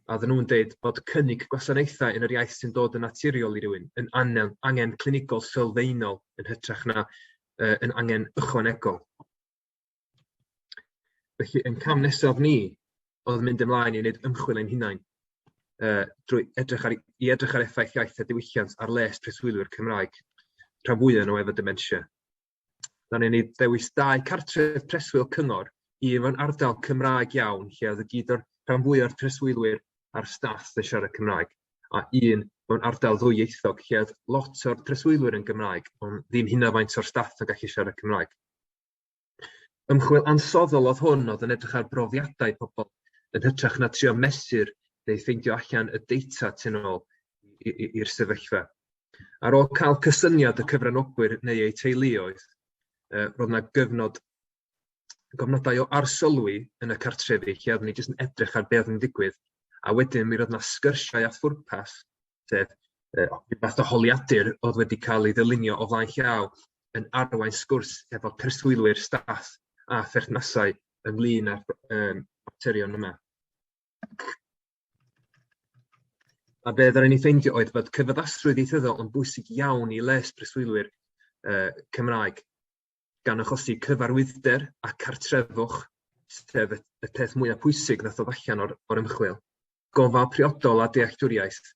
A oedden nhw'n dweud bod cynnig gwasanaethau yn yr iaith sy'n dod yn naturiol i rywun yn angen clinigol sylfaenol yn hytrach na yn angen ychwanegol. Felly, yn cam nesaf ni, oedd mynd ymlaen i wneud ymchwil ein hunain drwy edrych ar effaith iaith a diwylliant ar les preswylwyr Cymraeg, rhan fwyaf nhw efo dementia. Da'n ni ddewis 2 cartref preswyl cyngor, un mewn ardal Cymraeg iawn, lle oedd y gyd o'r rhan fwyaf o'r preswylwyr a'r staff yn siarad Cymraeg, a un mewn ardal ddwyieithog, lle oedd lot o'r preswylwyr yn Gymraeg, ond ddim hynna faint o'r staff yn gallu siarad Cymraeg. Ymchwil ansoddol oedd hwn oedd yn edrych ar brofiadau pobl yn hytrach na trio mesur neu ffeindio allan y data tu nôl i'r sefyllfa. Ar ôl cael cysyniad y cyfranogwyr neu eu teuluoedd, roedd yna gofnodau o arsylwi yn y cartrefi lle oeddwn ni jyst yn edrych ar beth yn digwydd, a wedyn mi roedd yna sgyrsiau a phwrpas, sef fath o holiadur oedd wedi cael ei ddylunio o flaen llaw yn arwain sgwrs efo preswylwyr, staff a pherthnasau ynglyn â'r materion yma. A be ddaru ni ffeindio oedd bod cyfaddasrwydd ieithyddol yn bwysig iawn i les preswylwyr Cymraeg, gan achosi cyfarwyddder a cartrefwch, sef y peth mwyaf pwysig nath ddod allan o'r ymchwil, gofal priodol a dealltwriaeth,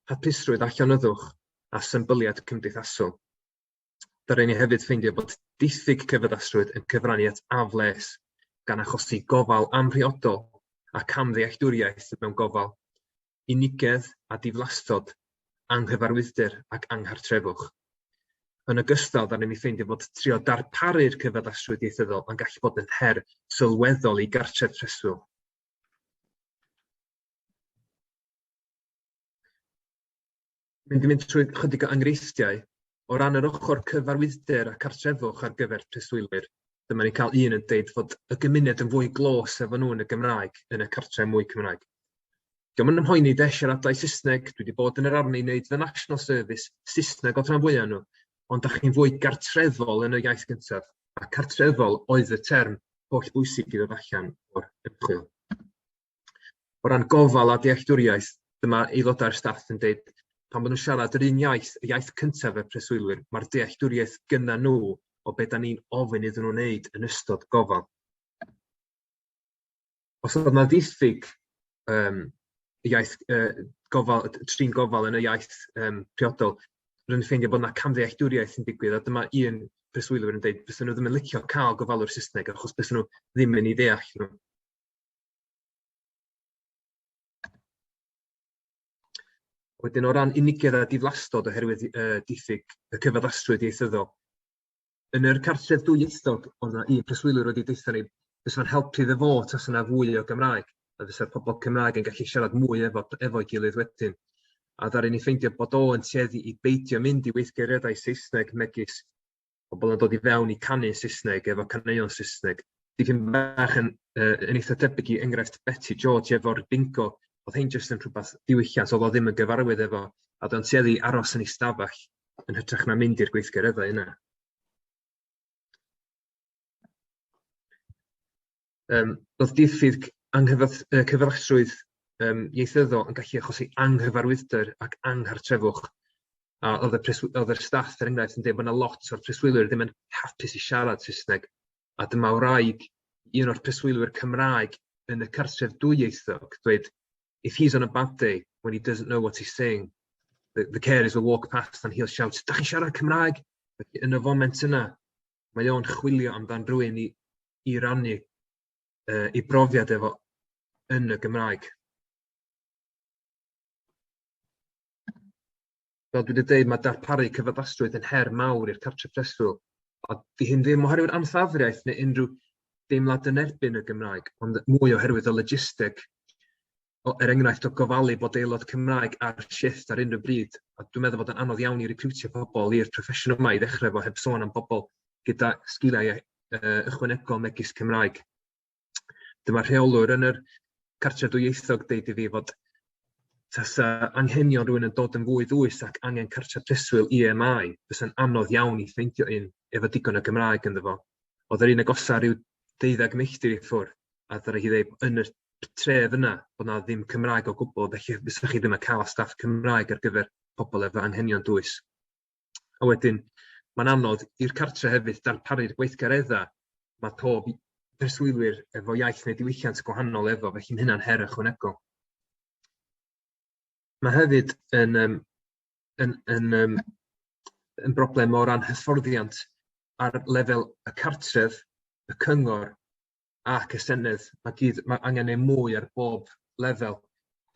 hapusrwydd a llonyddwch a symboliad cymdeithasol. Ddaru ni hefyd ffeindio bod diffyg cyfaddasrwydd yn cyfrannu at afles, gan achosi gofal amhriodol a camddealltwriaeth mewn gofal, unigedd a diflastod, anghyfarwyddder ac anghartrefwch. Yn ogystal, ddaru ni ffeindio bod trio darparu'r cyfaddasrwydd ieithyddol yn gallu bod yn her sylweddol i gartref preswyl. Mynd trwy chydig o enghreifftiau o ran yr ochr cyfarwyddder a cartrefwch ar gyfer preswylwyr. Dyma ni'n cael un yn dweud fod y gymuned yn fwy glos efo nhw yn y Gymraeg yn y cartref mwy Cymraeg. Diolch yn ymhoeni de siaradau Saesneg, dwi wedi bod yn yr arni i wneud fy National Service, Saesneg o rhan fwyaf nhw, ond da chi'n fwy gartrefol yn y iaith gyntaf. A cartrefol oedd y term holl bwysig i ddod allan o'r ymchwil. O ran gofal a dealltwriaeth, dyma aelodau'r staff yn dweud pan maen nhw'n siarad yr un iaith, y iaith cyntaf y preswylwyr, mae'r dealltwriaeth gyda nhw o beth da ni'n ofyn iddyn nhw'n wneud yn ystod gofal. Os oedd yna ddiffyg iaith trin gofal yn y iaith priodol, rwy'n ffeindio bod yna camddealltwriaeth yn digwydd, a dyma un preswylwyr yn dweud bys nhw ddim yn licio cael gofalwr Saesneg achos bys nhw ddim yn ei ddeall nhw. Wedyn o ran unigedd a diflastod oherwydd diffyg y cyfaddasrwydd ieithyddol. Yn yr cartref dwyieithog, oedd yna un preswylwyr wedi deitha ni, bys fo'n helpu iddo fo tas yna fwy o Gymraeg, a fysa'r pobl Cymraeg yn gallu siarad mwy efo'i gilydd wedyn. A ddaru ni ffeindio bod o yn tueddu i beidio mynd i weithgareddau Saesneg megis pobl yn dod i fewn i canu Saesneg efo caneuon Saesneg. Dipyn bach yn eitha debyg i enghraifft Betty George efo'r bingo. Oedd hyn jyst yn rhywbeth diwylliant, oedd o ddim yn gyfarwydd efo, a do'n tueddu aros yn ei stafell yn hytrach na mynd i'r gweithgareddau yna. Oedd diffyg cyfaddasrwydd ieithyddol yn gallu achosi anghyfarwyddder ac anghartrefwch. A oedd yr staff, er enghraifft, yn dweud bod yna lot o'r preswylwyr ddim yn hapus i siarad Saesneg. A dyma wraig un o'r preswylwyr Cymraeg yn y cartref dwyieithog dweud, if he's on a bad day, when he doesn't know what he's saying, the carers will walk past and he'll shout, da chi'n siarad Cymraeg? Yn y foment yna, mae o'n chwilio amdan rhywun i rannu ei brofiad efo yn y Gymraeg. Fel dwi wedi dweud, mae darparu cyfaddasrwydd yn her mawr i'r cartref preswyl. A di hyn ddim oherwydd anffafriaeth neu unrhyw deimlad yn erbyn y Gymraeg, ond mwy oherwydd o logistig. Er enghraifft o gofalu bod aelod Cymraeg ar shifft ar unrhyw bryd. A dwi'n meddwl bod yn anodd iawn i recriwtio pobl i'r proffesiwn yma i ddechrau fo heb sôn am bobl gyda sgiliau ychwanegol megis Cymraeg. Dyma rheolwr yn yr cartref dwyieithog deud i fi fod tasa anghenion rhywun yn dod yn fwy ddwys ac angen cartref preswyl EMI, fysa'n anodd iawn i ffeindio un efo digon o Gymraeg ynddo fo. Oedd yr un agosa rhyw 12 milltir i ffwrdd, a ddara hi ddeud yn y tref yna bod na ddim Cymraeg o gwbl, felly fysach chi ddim yn cael staff Cymraeg ar gyfer pobl efo anghenion dwys. A wedyn, mae'n anodd i'r cartre hefyd darparu'r gweithgareddau, mae pob preswylwyr efo iaith neu diwylliant gwahanol efo, felly mae hynna'n her ychwanegol. Mae hefyd yn broblem o ran hyfforddiant ar lefel y cartref, y cyngor, ac y Senedd, mae angen ei mwy ar bob lefel.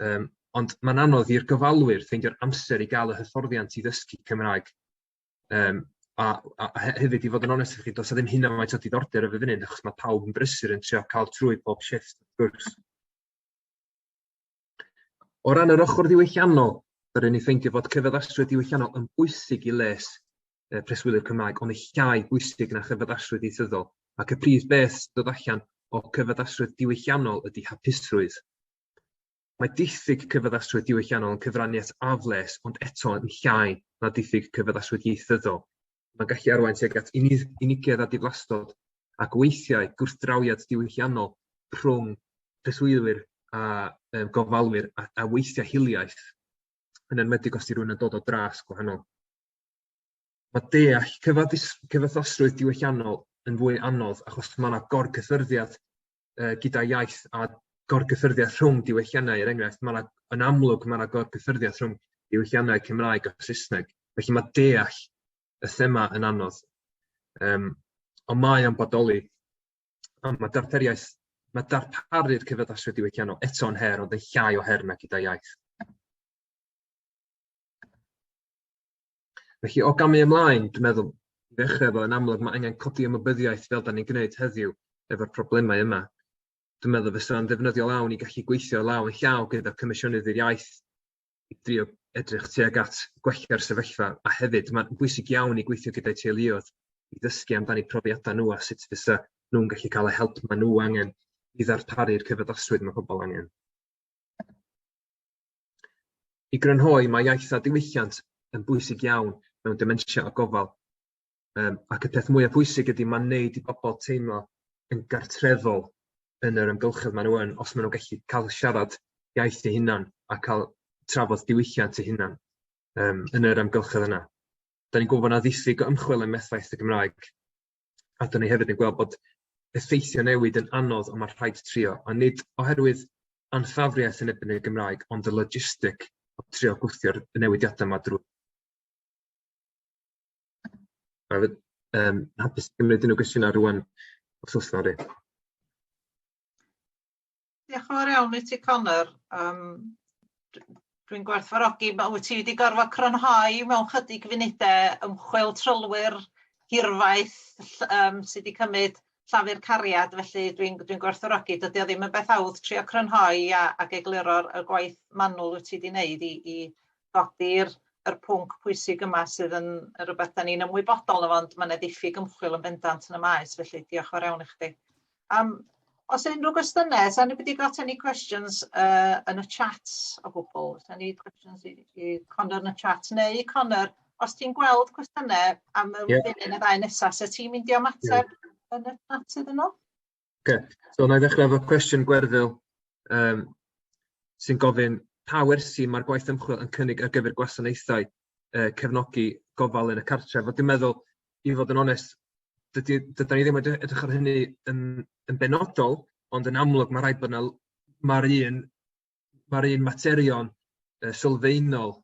Ond mae'n anodd i'r gofalwyr ffeindio'r amser i gael y hyfforddiant i ddysgu Cymraeg. A hefyd i fod yn onest efo chi, does ddim hynna faint o diddordeb efo fyny, achos mae pawb yn brysur yn trio cael trwy bob shifft gwrs. O ran yr ochr ddiwylliannol, ddaru ni ffeindio fod cyfaddasrwydd diwylliannol yn bwysig i les preswylwyr Cymraeg, ond ei llai bwysig na chyfaddasrwydd ieithyddol. Ac y prif beth dod allan o cyfaddasrwydd diwylliannol ydy hapusrwydd. Mae diffyg cyfaddasrwydd diwylliannol yn cyfraniad afles, ond eto yn llai na diffyg cyfaddasrwydd ieithyddol. Mae'n gallu arwain tuag at unigedd a diflastod ac weithiau gwrthdrawiad diwylliannol rhwng preswylwyr a gofalwyr a weithiau hiliaeth, yn enwedig os di rhywun yn dod o dras gwahanol. Mae deall cyfaddasrwydd diwylliannol yn fwy anodd achos mae yna gorgyffyrddiad gyda iaith a gorgyffyrddiad rhwng diwylliannau. Er enghraifft, yn amlwg mae yna gorgyffyrddiad rhwng diwylliannau Cymraeg a Saesneg. Felly mae deall y thema yn anodd. Ond mae o'n bodoli. Mae darparu'r cyfaddasrwydd diwylliannol eto'n her, ond yn llai o her na gyda iaith. Felly o gamu ymlaen, dwi'n meddwl, i ddechrau efo, yn amlwg mae angen codi ymwybyddiaeth fel da ni'n gwneud heddiw efo'r problemau yma. Dwi'n meddwl fysa'n ddefnyddio lawn i gallu gweithio lawn llaw gyda Comisiynydd i'r Iaith i drio edrych tuag at gwella'r sefyllfa, a hefyd mae'n bwysig iawn i gweithio gyda'i teuluoedd i ddysgu amdani profiadau nhw a sut fysa nhw'n gallu cael y help maen nhw angen i ddarparu'r cyfaddasrwydd mae pobl angen. I grynhoi, mae iaith a diwylliant yn bwysig iawn mewn dementia o gofal, Ac y peth mwyaf pwysig ydy mae'n neud i bobl teimlo yn gartrefol yn yr ymgylchedd maen nhw yn, os maen nhw'n gallu cael siarad iaith eu hunan a cael trafod diwylliant eu hunan yn yr ymgylchedd yna. Da ni'n gwybod na diffyg o ymchwil yn methaeth y Gymraeg, a da ni hefyd yn gweld bod effeithio newid yn anodd, ond mae'n rhaid trio, a nid oherwydd anffafriaeth yn ebyn y Gymraeg, ond y logistig o trio gwthio'r newidiadau yma drwy. Hapus gymryd unrhyw gwestiynau rwan os oes na ri. Diolch yn fawr iawn i ti, Conor. Dwi'n gwerthfawrogi, wyt ti wedi gorfod crynhoi mewn chydig funudau ymchwil trylwyr hirfaeth sydd wedi cymryd llafur cariad, felly dwi'n gwerthfawrogi. Dydy o ddim yn beth hawdd trio crynhoi ac egluro'r gwaith manwl wyt ti wedi wneud i godi'r pwnc pwysig yma sydd yn rhywbeth da ni'n ymwybodol o, ond mae'n diffyg ymchwil yn bendant yn y maes, felly diolch yn fawr iawn i chdi. Os unrhyw gwestiynau, has anybody got any questions yn y chat o gwbl? Os any questions i Conor yn y chat? Neu Conor, os ti'n gweld gwestiynau am y funud y ddau nesaf, so ti'n mynd i ymateb yn y chat sydd yno? So na i ddechrau efo cwestiwn Gwerfyl sy'n gofyn pa wersi mae'r gwaith ymchwil yn cynnig ar gyfer gwasanaethau cefnogi gofal yn y cartref. Dwi'n meddwl, i fod yn onest, dyda ni ddim wedi edrych ar hynny yn benodol, ond yn amlwg mae rhaid bod mae'r un materion sylfaenol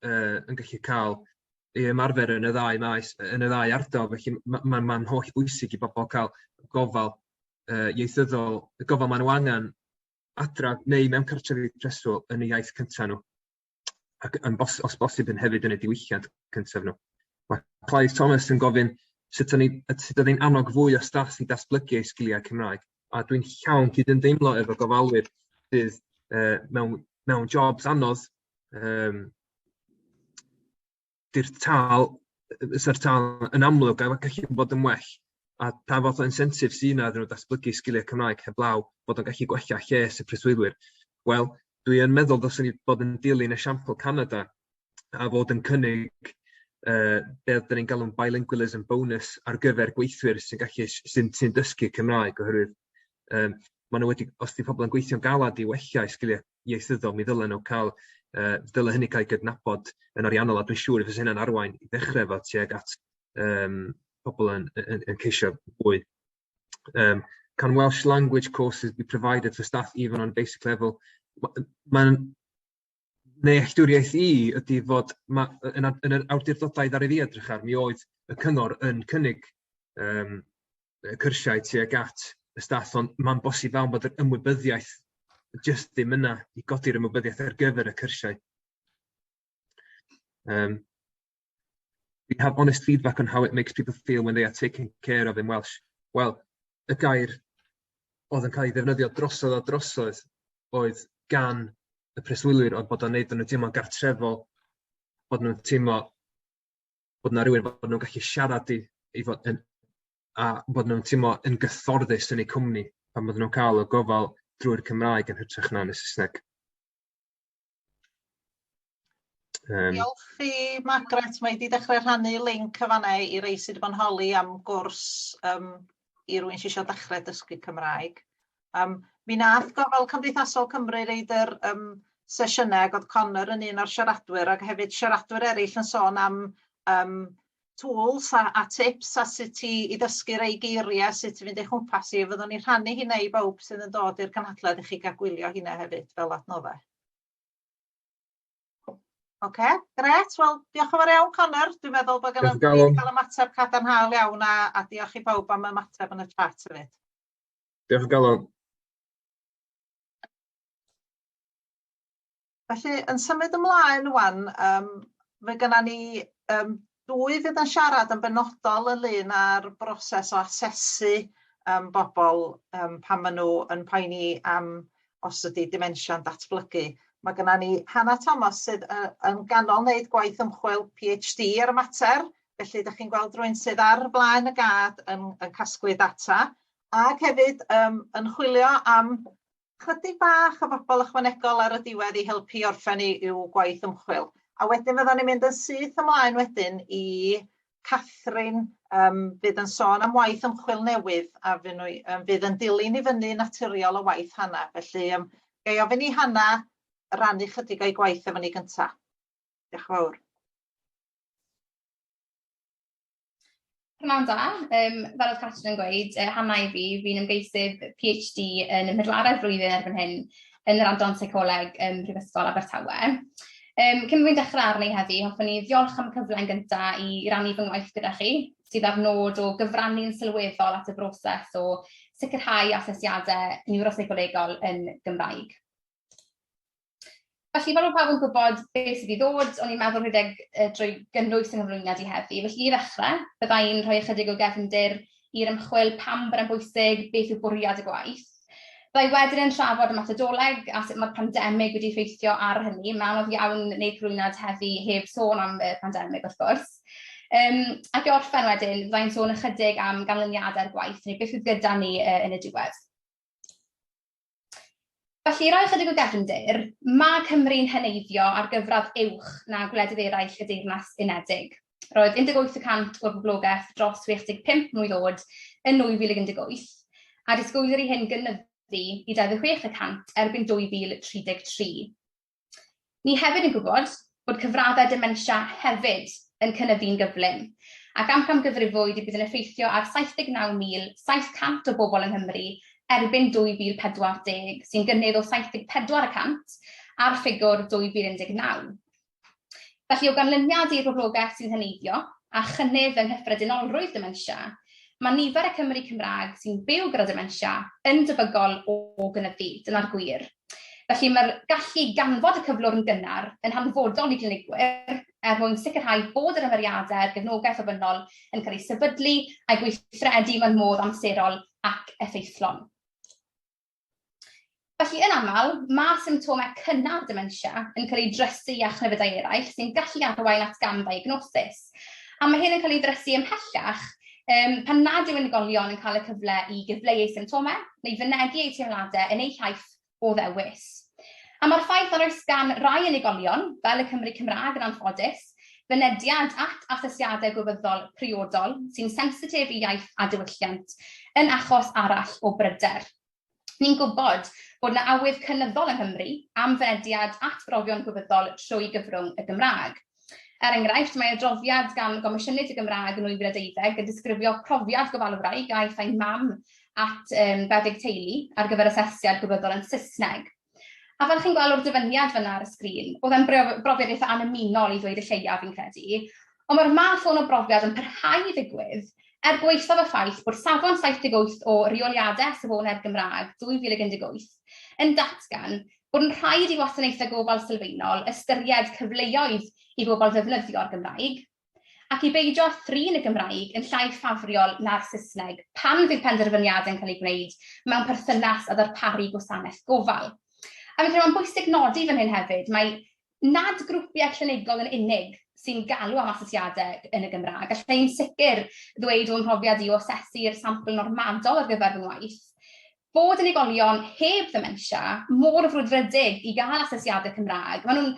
yn gallu cael ei ymarfer yn y ddau maes, yn y ddau ardal, felly mae'n holl bwysig i bobl cael gofal ieithyddol, y gofal maen nhw angen adra neu mewn cartrefi preswyl yn y iaith cyntaf nhw, ac os bosib yn hefyd yn y diwylliant cyntaf nhw. Mae Clive Thomas yn gofyn sut ydy ni'n annog fwy o staff i datblygu eu sgiliau Cymraeg, a dwi'n llawn cyd-ymdeimlo efo gofalwyr sydd mewn jobs anodd, sy'r tal yn amlwg a gallu bod yn well, a pa fath o incentive sy'n yna iddyn nhw datblygu sgiliau Cymraeg heblaw bod yn gallu gwella lles y preswylwyr. Wel, dwi'n meddwl ddylswn ni bod yn dilyn esiampl Canada a fod yn cynnig beth da ni'n galw'n bilingualism bonus ar gyfer gweithwyr sy'n dysgu Cymraeg, oherwydd maen nhw wedi, os di pobl yn gweithio'n galad i wella sgiliau ieithyddol, mi ddylen nhw cael, dyle hynny cael ei gydnabod yn ariannol, a dwi'n siŵr fydd hynna'n arwain i ddechrau fo tuag at pobl yn ceisio fwy. Can Welsh language courses be provided for staff even on basic level? Nealltwriaeth i ydy fod yn yr awdurdodau ddari fi edrych ar, mi oedd y cyngor yn cynnig cyrsiau tuag at y staff, ond mae'n bosib iawn bod yr ymwybyddiaeth jyst ddim yna i godi'r ymwybyddiaeth ar gyfer y cyrsiau. We have honest feedback on how it makes people feel when they are taken care of in Welsh. Wel, y gair oedd yn cael ei ddefnyddio drosodd oedd gan y preswylwyr, oedd bod o'n neud nhw'n teimlo'n gartrefol, bod nhw'n teimlo bod yna rhywun bod nhw'n gallu siarad a bod nhw'n teimlo yn gyfforddus yn eu cwmni pan bod nhw'n cael y gofal drwy'r Cymraeg yn hytrach na yn y Saesneg. Diolch i Margaret, mae wedi dechrau rhannu link y fanau i rei sydd wedi bod yn holi am gwrs i rywun sydd eisiau dechrau dysgu Cymraeg. Mi nath Gofal Cymdeithasol Cymru reid yr sesiynau ac oedd Conor yn un o'r siaradwyr ac hefyd siaradwyr eraill yn sôn am tools a tips a sut i ddysgu rei geiriau, sut i fynd eich hwmpas i. Fyddwn ni rhannu hynna i bawb sydd yn dod i'r gynhadledd i chi gael gwylio hynna hefyd fel adnoddau. Gret. Wel, diolch yn fawr iawn, Conor. Dwi'n meddwl bod gan cael ymateb cadarnhaol iawn a diolch i bawb am ymateb yn y chat hefyd. Diolch yn galon. Felly, yn symud ymlaen wan, mae gennym ni dwy fydd yn siarad yn benodol ynglyn â'r broses o asesu bobl pan maen nhw yn poeni am os ydy dementia'n datblygu. Mae gennym ni Hannah Thomas sydd yn ganol wneud gwaith ymchwil PhD ar y mater, felly ydych chi'n gweld rhywun sydd ar blaen y gad yn casglu data, ac hefyd yn chwilio am chydig bach o bobl ychwanegol ar y diwedd i helpu orffen i'w gwaith ymchwil. A wedyn fyddwn ni'n mynd yn syth ymlaen wedyn i Catherine Bydd yn sôn am waith ymchwil newydd a fydd yn dilyn i fyny naturiol y waith Hannah. Felly gai ofyn i Hannah rannu chydig o'i gwaith efo ni gynta. Diolch yn fawr. Prynawn da, fel oedd Catrin yn gweud, Hannah i fi'n ymgeisydd PhD yn y pedwaredd flwyddyn erbyn hyn yn yr adran seicoleg Prifysgol Abertawe. Cyn fi'n dechrau arni heddi, hoffwn ni ddiolch am y cyfle yn gyntaf i rannu fy ngwaith gyda chi, sydd ar nod o gyfrannu'n sylweddol at y broses o sicrhau asesiadau niwroseicolegol yn Gymraeg. Felly, fel oedd pawb yn gwybod beth sydd i ddod, o'n i'n meddwl rhedeg drwy gynnwys yng nghyflwyniad i heddi. Felly, i ddechrau, byddai'n rhoi ychydig o gefndir i'r ymchwil pam bod yn bwysig beth yw bwriad y gwaith. Byddai wedyn yn trafod y methodoleg a sut mae'r pandemig wedi effeithio ar hynny. Mae'n anodd iawn wneud cyflwyniad heddi heb sôn am y pandemig, wrth gwrs. Ac i orffen wedyn, byddai'n sôn ychydig am ganlyniadau'r gwaith, neu beth yw gyda ni yn y diwedd. Felly, i roi ychydig o gefndir, mae Cymru'n heneiddio ar gyfradd uwch na gwledydd eraill y Deyrnas Unedig. Roedd 18% o'r boblogaeth dros 65 mlwydd oed yn 2018, a disgwylir i hyn gynyddu i 26% erbyn 2033. Ni hefyd yn gwybod bod cyfraddau dementia hefyd yn cynyddu'n gyflym, ac am gyfrifwyd i bydd yn effeithio ar 79,700 o bobl yng Nghymru erbyn 2040, sy'n gynnydd o 74% ar ffigwr 2019. Felly, o ganlyniad i'r boblogaeth sy'n heneiddio a chynnydd yng nghyffredinolrwydd dementia, mae nifer y Cymru Cymraeg sy'n byw gyda dementia yn debygol o gynyddu, dyna'r gwir. Felly, mae'r gallu ganfod y cyflwr yn gynnar yn hanfodol i glinigwyr mwyn sicrhau bod yr ymweliadau'r gefnogaeth ofynnol yn cael ei sefydlu a'i gweithredu mewn modd amserol ac effeithlon. Felly, yn aml, mae symptomau cynnar dementia yn cael ei drysu a chnefydau eraill sy'n gallu arwain at gam-diagnosis. A mae hyn yn cael ei ddrysu ymhellach pan nad yw unigolion yn cael y cyfle i gyfleu eu symptomau neu fynegu eu teimladau yn eu hiaith o ddewis. A mae'r ffaith nad oes gan rai unigolion, fel y Cymru Cymraeg yn anffodus, fynediad at asesiadau gwybyddol priodol sy'n sensitif i iaith a diwylliant yn achos arall o bryder. Ni'n gwybod bod yna awydd cynyddol yng Nghymru am fynediad at brofion gwybyddol trwy gyfrwng y Gymraeg. Enghraifft, mae adroddiad gan Gomisiynydd y Gymraeg yn 2012 yn disgrifio profiad gofalwraig a aeth ei mam at 20 teulu ar gyfer asesiad gwybyddol yn Saesneg. A fel chi'n gweld o'r dyfyniad fyna ar y sgrin, oedd e'n brofiad eitha anymunol i ddweud y lleiaf fi'n credu, ond mae'r math hwn o brofiad yn parhau i ddigwydd gweithaf y ffaith bod safon 78 o reoliadau safonau'r Gymraeg 2018 yn datgan bod yn rhaid i wasanaethau gofal sylfaenol ystyried cyfleoedd i bobl ddefnyddio'r Gymraeg, ac i beidio thrin y Gymraeg yn llai ffafriol na'r Saesneg pan fydd penderfyniadau'n cael ei gwneud mewn perthynas a ddarparu gwasanaeth gofal. A fi'n credu mae'n bwysig nodi fan hyn hefyd, mae nad grwpiau clinigol yn unig sy'n galw am asesiadau yn y Gymraeg, a lle'n sicr ddweud o'n profiad i o asesu'r sampl normadol ar gyfer fy ngwaith, bod unigolion heb dementia mor frwdfrydig i gael asesiadau Cymraeg. Maen nhw'n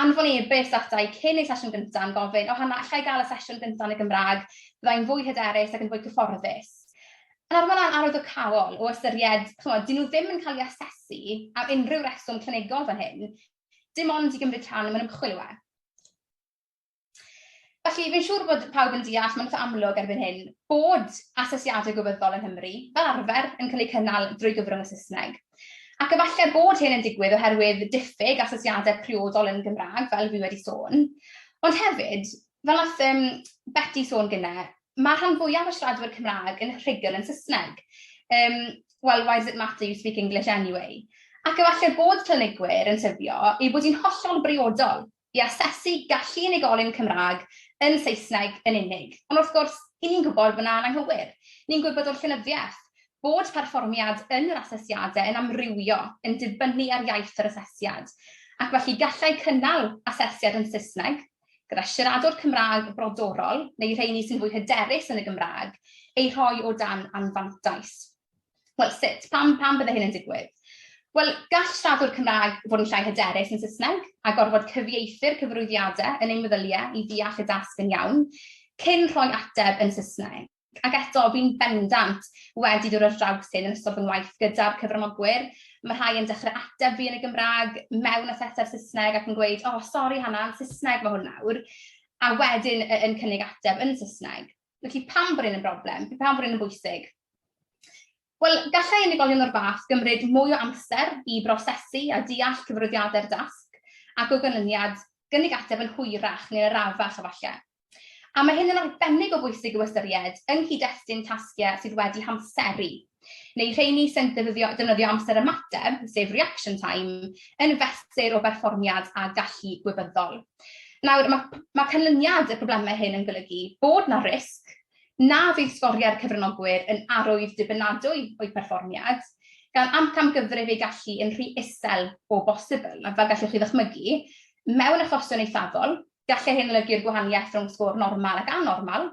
anfon e-byst atau cyn eu sesiwn gyntaf yn gofyn, o Hannah, allai gael y sesiwn gyntaf yn y Gymraeg, byddai'n fwy hyderus ac yn fwy cyfforddus. Yn arfer arwyddocaol o ystyried, dyn nhw ddim yn cael ei asesu am unrhyw reswm clinigol fan hyn, dim ond i gymryd rhan yn ymchwil yw. Felly, fi'n siŵr bod pawb yn deall, mae'n eitha amlwg erbyn hyn, bod asesiadau gwybyddol yn Nghymru, fel arfer, yn cael ei cynnal drwy gyfrwng y Saesneg. Ac efallai bod hyn yn digwydd oherwydd diffyg asesiadau priodol yn Gymraeg, fel fi wedi sôn. Ond hefyd, fel nath Betty sôn gynnau, mae rhan fwyaf o siaradwyr Cymraeg yn rhugl yn Saesneg. Well, why does it matter you speak English anyway? Ac efallai bod clinigwyr yn sefio i bod hi'n hollol briodol i asesu gallu unigolyn Cymraeg yn Saesneg yn unig. Ond wrth gwrs, ni'n gwybod bod yna'n anghywir. Ni'n gwybod o'r llenyddiaeth bod perfformiad yn yr asesiadau yn amrywio, yn dibynnu ar iaith yr asesiad. Ac felly gallai cynnal asesiad yn Saesneg, gyda siaradwr Cymraeg brodorol, neu rheini sy'n fwy hyderus yn y Gymraeg, ei rhoi o dan anfantais. Wel, sut? Pam bydde hyn yn digwydd? Wel, gall siaradwr Cymraeg fod yn llai hyderus yn Saesneg a gorfod cyfieithu'r cyfarwyddiadau yn ei meddyliau i ddeall y dasg yn iawn, cyn rhoi ateb yn Saesneg. Ac eto, fi'n bendant wedi dod ar draws hyn yn ystod fy ngwaith gyda'r cyfranogwyr. Mae rhai yn dechrau ateb fi yn y Gymraeg mewn asesa'r Saesneg ac yn gweud, sori Hannah, yn Saesneg mae hwn nawr. A wedyn yn cynnig ateb yn Saesneg. Felly pam bod hyn yn broblem? Pam bod hyn yn bwysig? Wel, gallai unigolion o'r fath gymryd mwy o amser i brosesu a deall cyfarwyddiadau'r dasg ac o ganlyniad gynnig ateb yn hwyrach neu'n arafach efallai. A mae hyn yn arbennig o bwysig o ystyried yng nghyd-destun tasgiau sydd wedi hamseru, neu rheini sy'n defnyddio amser ymateb, sef reaction time, yn fesur o berfformiad a gallu gwybyddol. Nawr, mae canlyniad y problemau hyn yn golygu bod na risg na fydd sgoriau'r cyfranogwyr yn arwydd dibynadwy o'i perfformiad, gan amcamgyfrif ei gallu yn rhy isel o bosibl, a fel gallwch chi ddychmygu, mewn achosion eithafol, gallai hyn olygu'r gwahaniaeth rhwng sgôr normal ac anormal,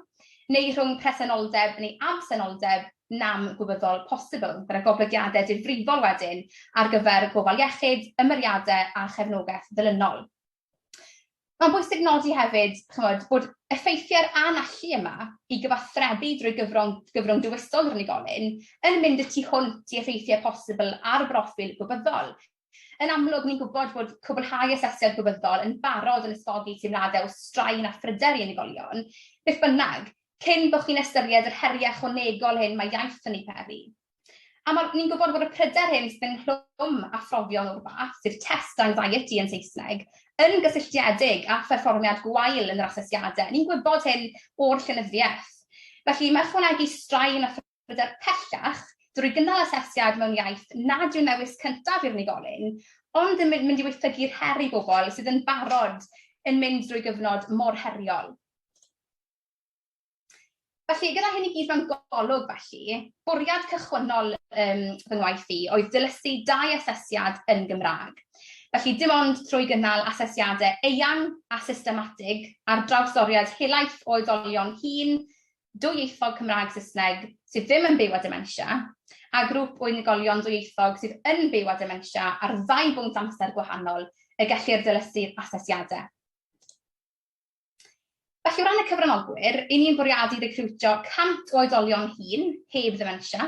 neu rhwng presenoldeb neu absenoldeb nam gwybyddol posibl, gyda goblygiadau difrifol wedyn ar gyfer gofal iechyd, ymyriadau a chefnogaeth ddilynol. Mae'n bwysig nodi hefyd, bod effeithiau'r anallu yma i gyfathrebu drwy gyfrwng dywysol yr unigolyn yn mynd y tu hwnt i effeithiau posibl ar broffil gwybyddol. Yn amlwg, ni'n gwybod bod cwblhau asesiad gwybyddol yn barod yn ysgogi teimladau o straen a phryder i unigolion, beth bynnag, cyn bod chi'n ystyried yr heriau ychwanegol hyn mae iaith yn ei peri. A ni'n gwybod bod y pryder hyn sydd yn hlwm a phrofion o'r fath, sydd test anxiety yn Saesneg, yn gysylltiedig â pherfformiad gwael yn yr asesiadau. Ni'n gwybod hyn o'r llenyddiaeth. Felly, mae ychwanegu straen a phryder pellach drwy gynnal asesiad mewn iaith nad yw'n newis cyntaf i'r unigolyn, ond yn mynd i weithygu'r her i bobl sydd yn barod yn mynd drwy gyfnod mor heriol. Felly, gyda hyn i gyd mewn golwg felly, bwriad cychwynnol fy ngwaith i oedd dilysu 2 asesiad yn Gymraeg. Felly, dim ond trwy gynnal asesiadau eang a systematig ar drawstoriad helaeth o oedolion hŷn, dwyieithog Cymraeg-Saesneg sydd ddim yn byw â dementia, a grŵp o unigolion dwyieithog sydd yn byw â dementia ar 2 bwynt amser gwahanol y gellir dilysu'r asesiadau. Felly, o ran y cyfranogwyr, ni'n bwriadu recriwtio 100 o oedolion hŷn heb dementia,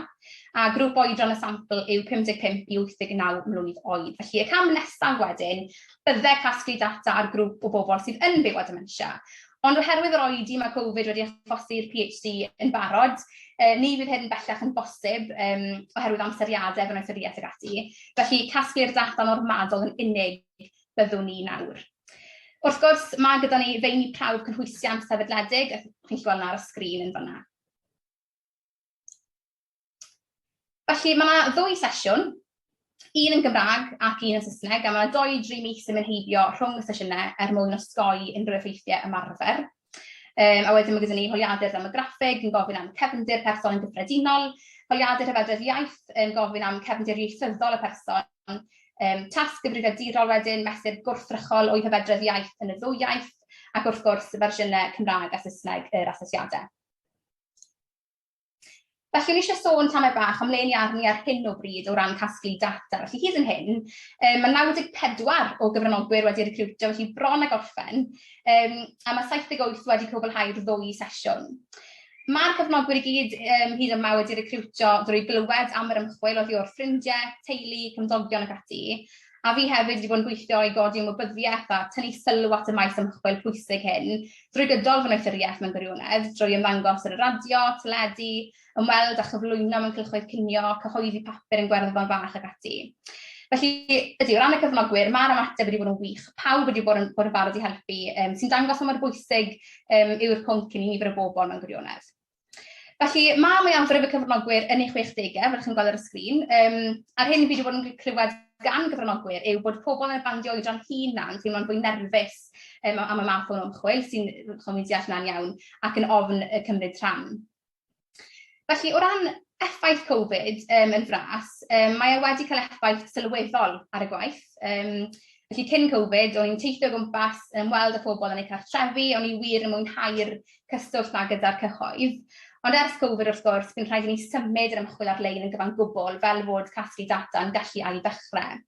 a grŵp oedran y sampl yw 55 i 89 mlynedd oed. Felly, y cam nesaf wedyn, byddai casglu data ar grŵp o bobl sydd yn byw â dementia. Ond oherwydd yr oedi mae Covid wedi achosi'r PhD yn barod, ni fydd hyn bellach yn bosib oherwydd amseriadau fy noethuriaeth ag ati. Felly, casglu'r data normadol yn unig byddwn ni nawr. Wrth gwrs, mae gyda ni feini prawf cynhwysiant sefydledig, a chi'n gweld yna ar y sgrin yn fanna. Felly, mae yna 2 sesiwn, un yn Gymraeg ac un yn Saesneg, a mae 2-3 mis yn mynd heibio rhwng y sesiynau mwyn osgoi unrhyw effeithiau ymarfer. A wedyn mae gyda ni holiadur demograffig yn gofyn am cefndir person yn gyffredinol, holiadur hyfedredd iaith yn gofyn am cefndir ieithyddol y person, tasg gyfrifiadurol wedyn, mesur gwrthrychol o'i hyfedredd iaith yn y 2 iaith, ac wrth gwrs fersiynau Cymraeg a Saesneg yr asesiadau. Felly, o'n eisiau sôn tamau bach am le'n arni ar hyn o bryd o ran casglu data. Felly, hyd yn hyn, mae 94 o gyfranogwyr wedi recriwtio, felly bron a gorffen, a mae 78 wedi cwblhau'r 2 sesiwn. Mae'r cyfnogwyr i gyd hyd yma wedi recriwtio drwy glywed am yr ymchwil oddi o'r ffrindiau, teulu, cymdogion ac ati, a fi hefyd wedi bod yn gweithio i godi ymwybyddiaeth a tynnu sylw at y maes ymchwil pwysig hyn drwy gydol fy noethuriaeth mewn gwirionedd, drwy ymddangos ar y radio, teledu, ymweld a chyflwyno mewn cylchoedd cinio, cyhoeddi papur yn gwerthfawr bach ac ati. Felly, o ran y cyfnogwyr, mae'r ymateb wedi bod yn wych. Pawb wedi bod yn barod i helpu, sy'n dangos mor bwysig yw'r pwnc i nifer y bobl mewn gwirionedd. Felly, mae mwyafrif y cyfnogwyr yn eu 60au, fel chi'n gweld ar y sgrin. Ar hyn fi wedi bod yn clywed gan gyfranogwyr yw bod pobl yn y bandio oedran hŷn na'n teimlo'n fwy nerfus am y math o'n ymchwil sy'n chwmwyd deall na'n iawn ac yn ofn cymryd rhan. Felly, o ran effaith Covid yn fras, mae wedi cael effaith sylweddol ar y gwaith. Felly, cyn Covid, o'n i'n teithio gwmpas yn weld y pobl yn eu cartrefi, o'n i wir yn mwynhau'r cystwllt na gyda'r cyhoedd. Ond ers Covid wrth gwrs, bydd rhaid i ni symud yr ymchwil ar-lein yn gyfan gwbl fel fod casglu data yn gallu ail-ddechrau.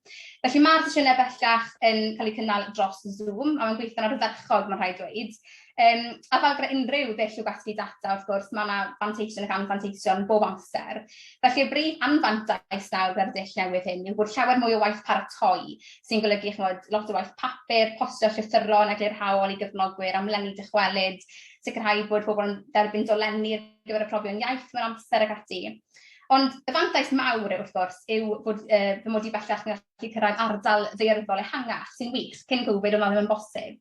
Felly mae'r sesiynau bellach yn cael eu cynnal dros Zoom, a mae'n gweithio'n ardderchog, mae'n rhaid dweud. A fel gyda unrhyw beth yw gasglu data, wrth gwrs, mae yna fanteision ac anfanteision bob amser. Felly y brif anfantais nawr gyda'r dull newydd hyn yw bod llawer mwy o waith paratoi, sy'n golygu lot o waith papur, postio llythyron a gleirhaol i gyfnogwyr, amlenni dychwelyd, sicrhau bod pobl yn derbyn dolenni ar gyfer y profion iaith mewn amser ac ati. Ond y fantais mawr wrth gwrs yw bod fy mod i bellach yn gallu cyrraedd ardal ddaearyddol ehangach sy'n wych cyn Covid ond ddim yn bosib.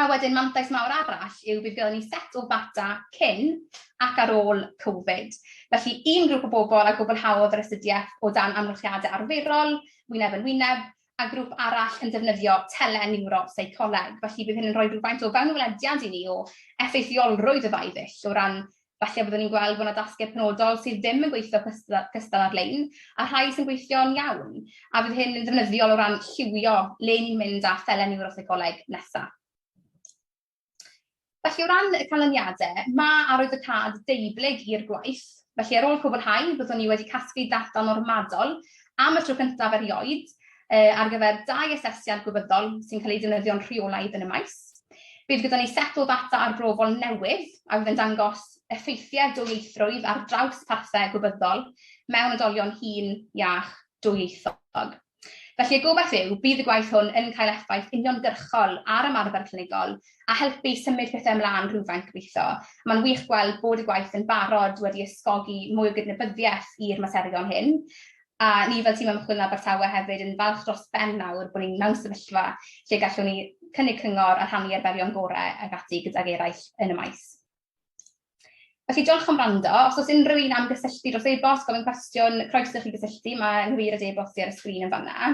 A wedyn mantais mawr arall yw bydd gyda ni set o ddata cyn ac ar ôl Covid. Felly un grŵp o bobl a gwblhaodd yr astudiaeth o dan amgylchiadau arferol, wyneb yn wyneb, a grŵp arall yn defnyddio tele-niwro-seicoleg. Felly bydd hyn yn rhoi rhywfaint o fewnwelediad i ni o effeithiolrwydd y ddau ddull, o ran falle byddwn ni'n gweld bod yna dasgau penodol sydd ddim yn gweithio cystal ar-lein, a rhai sy'n gweithio'n iawn. A bydd hyn yn defnyddiol o ran lliwio le ni'n mynd â tele-niwro-seicoleg nesaf. Felly o ran y canlyniadau, mae arwydd y CAD deiblyg i'r gwaith. Felly ar ôl cwblhau, byddwn ni wedi casglu data normadol am y tro cyntaf erioed ar gyfer 2 asesiad gwybyddol sy'n cael ei defnyddio'n rheolaidd yn y maes. Bydd gyda ni set o ddata arbrofol newydd a bydd yn dangos effeithiau dwyieithrwydd ar draws parthau gwybyddol mewn oedolion hŷn, iach, dwyieithog. Felly y gobaith yw, bydd y gwaith hwn yn cael effaith uniongyrchol ar ymarfer clinigol a helpu symud pethau ymlaen rhywfaint gobeithio. Mae'n wych gweld bod y gwaith yn barod wedi ysgogi mwy o gydnabyddiaeth i'r materion hyn. A ni fel tîm ymchwil yn Abertawe hefyd yn falch dros ben nawr bod ni'n mewn sefyllfa lle gallwn ni cynnig cyngor a rhannu arberion gorau ag ati gydag eraill yn y maes. Felly, diolch am wrando. Os oes unrhyw un am gysylltu dros e-bost, gofyn cwestiwn, croeso chi gysylltu, mae nghyfeiriad e-bost ar y sgrin yn fanna.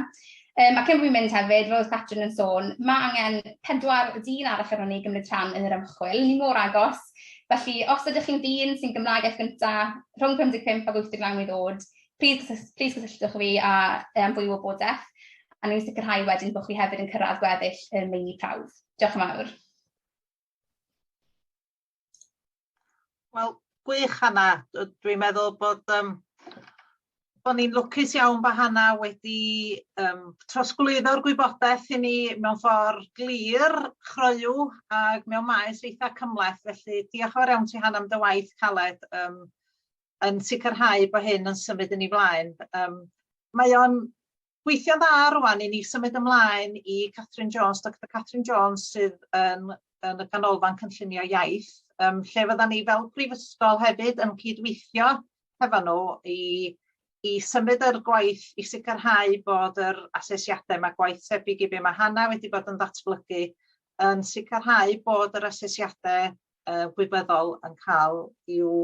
A cyn bod fi'n mynd hefyd, fel oedd Catrin yn sôn, mae angen 4 dyn arall arno ni gymryd rhan yn yr ymchwil. Ni mor agos. Felly, os ydych chi'n dyn sy'n Gymraeg gyntaf, rhwng 55 a 89 i ddod, plis gysylltwch fi am fwy o wybodaeth. A ni'n sicrhau wedyn bod chi hefyd yn cyrraedd gweddill y meini prawf. Diolch yn fawr. Wel, gwych Hannah. Dwi'n meddwl bod ni'n lwcus iawn bod Hannah wedi trosglwyddo'r gwybodaeth i ni mewn ffordd glir, chroew ac mewn maes eitha cymhleth. Felly diolch yn fawr iawn ti Hannah am dy waith caled yn sicrhau bod hyn yn symud yn ei flaen. Mae o'n gweithio dda rwan i ni symud ymlaen i Catrin Jones, Dr Catrin Jones sydd yn y Ganolfan Cynllunio Iaith. Lle fydda ni fel prifysgol hefyd yn cydweithio hefo nhw i symud yr gwaith i sicrhau bod yr asesiadau mae gwaith tebyg i be mae Hannah wedi bod yn ddatblygu yn sicrhau bod yr asesiadau gwybyddol yn cael i'w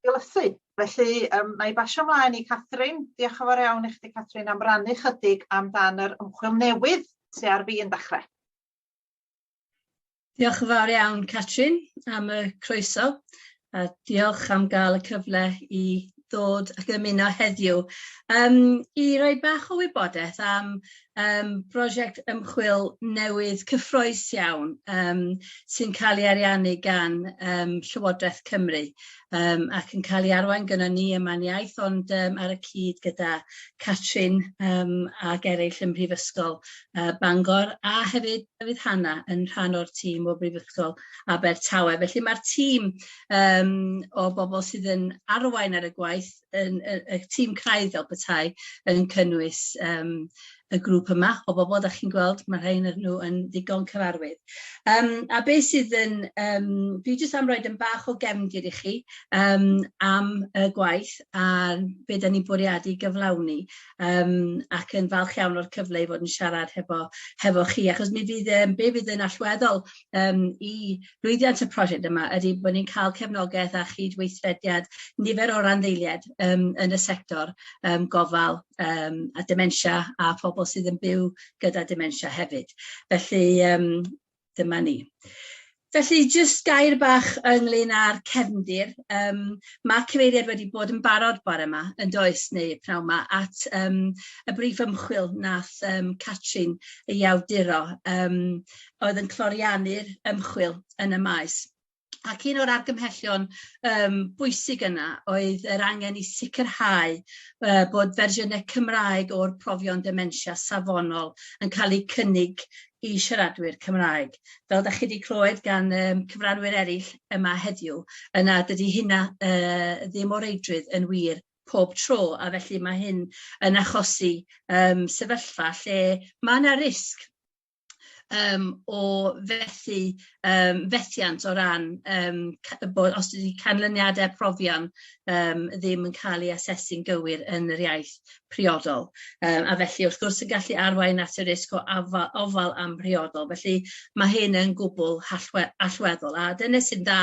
dilysu. Felly, na i basio ymlaen i Catrin. Diolch yn fawr iawn i chdi Catrin am rannu chydig amdan yr ymchwil newydd sydd ar fin dechrau. Diolch yn fawr iawn, Catrin, am y croeso. A diolch am gael y cyfle i ddod ac ymuno heddiw. I roi bach o wybodaeth am brosiect ymchwil newydd cyffrous iawn sy'n cael ei ariannu gan Llywodraeth Cymru ac yn cael ei arwain gyda ni yma'n iaith, ond ar y cyd gyda Catrin ac eraill yn Brifysgol Bangor a hefyd Hannah yn rhan o'r tîm o Brifysgol Abertawe. Felly mae'r tîm o bobl sydd yn arwain ar y gwaith, y tîm craidd fel petai, yn cynnwys y grŵp yma o bobl, da chi'n gweld, mae rhain nhw yn ddigon cyfarwydd. A beth sydd yn, dwi jyst am roed yn bach o gefndir i chi am y gwaith a beth da ni'n bwriadu gyflawni ac yn falch iawn o'r cyfle i fod yn siarad hefo chi, achos be fydd yn allweddol i lwyddiant y prosiect yma ydy bod ni'n cael cefnogaeth a chydweithrediad nifer o randdeiliad yn y sector gofal a dementia a phobl sydd yn byw gyda dementia hefyd. Felly, dyma ni. Felly, jyst gair bach ynglyn â'r cefndir. Mae cyfeiriad wedi bod yn barod bore yma, yn does, neu pnawn yma, at y brif ymchwil nath Catrin ei awduro, oedd yn cloriannu'r ymchwil yn y maes. Ac un o'r argymhellion bwysig yna oedd yr angen i sicrhau bod fersiynau Cymraeg o'r profion dementia safonol yn cael eu cynnig i siaradwyr Cymraeg. Fel ydych chi wedi clywed gan cyfranwyr eraill yma heddiw, yna dydy hynna ddim o reidrwydd yn wir pob tro, a felly mae hyn yn achosi sefyllfa lle mae yna risg o fethiant o ran bod os ydy canlyniadau profion ddim yn cael eu asesu'n gywir yn yr iaith priodol. A felly wrth gwrs yn gallu arwain at y risg o ofal am priodol. Felly mae hyn yn gwbl allweddol. A dyna sy'n da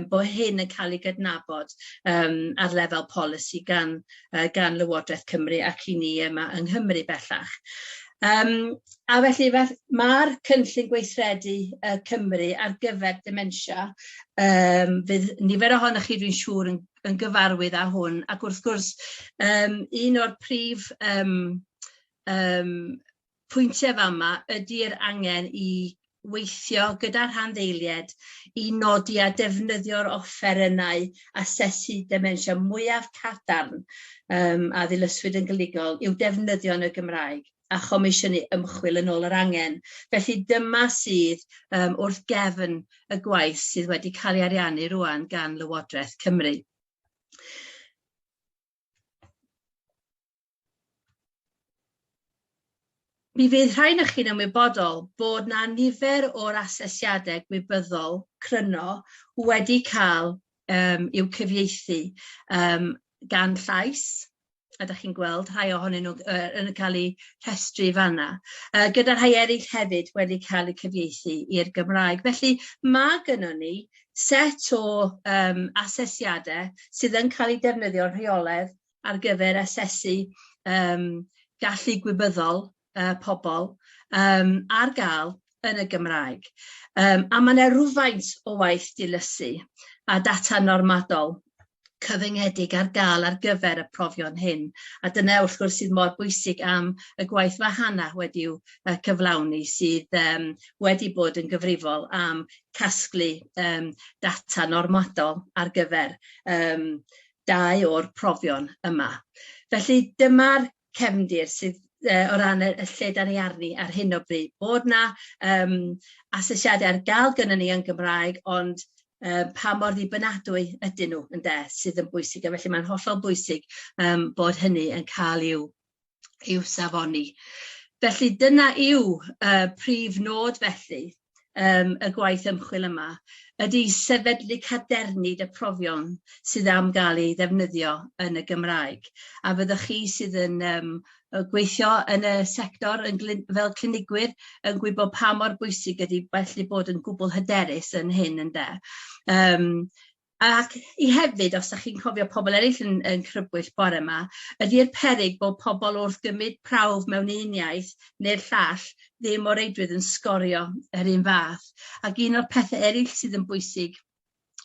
bod hyn yn cael ei gydnabod ar lefel polisi gan Lywodraeth Cymru ac i ni yma yng Nghymru bellach. A felly mae'r cynllun gweithredu Cymru ar gyfer dementia, fydd nifer ohonoch chi dwi'n siŵr yn gyfarwydd â hwn, ac wrth gwrs un o'r prif pwyntiau fama ydy'r angen i weithio gyda'r rhanddeiliad i nodi a defnyddio'r offerynnau asesu dementia mwyaf cadarn a ddilyswyd yn gyligol i'w defnyddio yn y Gymraeg a chomisiynu ymchwil yn ôl yr angen. Felly dyma sydd wrth gefn y gwaith sydd wedi cael ei ariannu rwan gan Lywodraeth Cymru. Mi fydd rhai o'ch chi'n ymwybodol bod na nifer o'r asesiadau gwybyddol cryno wedi cael i'w cyfieithu gan llais, a ydych chi'n gweld rhai ohonyn nhw yn cael eu rhestru fanna, gyda rhai eraill hefyd wedi cael eu cyfieithu i'r Gymraeg. Felly mae gynnon ni set o asesiadau sydd yn cael eu defnyddio rheolaidd ar gyfer asesu gallu gwybyddol pobl ar gael yn y Gymraeg. A mae yna rhywfaint o waith dilysu a data normadol cyfyngedig ar gael ar gyfer y profion hyn. A dyna wrth gwrs sydd mor bwysig am y gwaith wahana wedi'w cyflawni sydd wedi bod yn gyfrifol am casglu data normadol ar gyfer dau o'r profion yma. Felly dyma'r cefndir sydd o ran y lle da ni arni ar hyn o bryd. Bod na asesiadau ar gael gynnon ni yn Gymraeg, ond pa mor ddibynadwy ydyn nhw sydd yn bwysig, a felly mae'n hollol bwysig bod hynny yn cael i'w safoni. Felly dyna yw prif nod felly y gwaith ymchwil yma, ydy sefydlu cadernid y profion sydd am gael ei ddefnyddio yn y Gymraeg. A fyddwch chi sydd yn gweithio yn y sector fel clinigwyr yn gwybod pa mor bwysig ydy felly bod yn gwbl hyderus yn hyn ynde. Ac i hefyd, os ydych chi'n cofio pobl eraill yn crybwyll bore yma, ydy'r peryg bod pobl wrth gymryd prawf mewn un iaith neu'r llall ddim o reidrwydd yn sgorio yr un fath. Ac un o'r pethau eraill sydd yn bwysig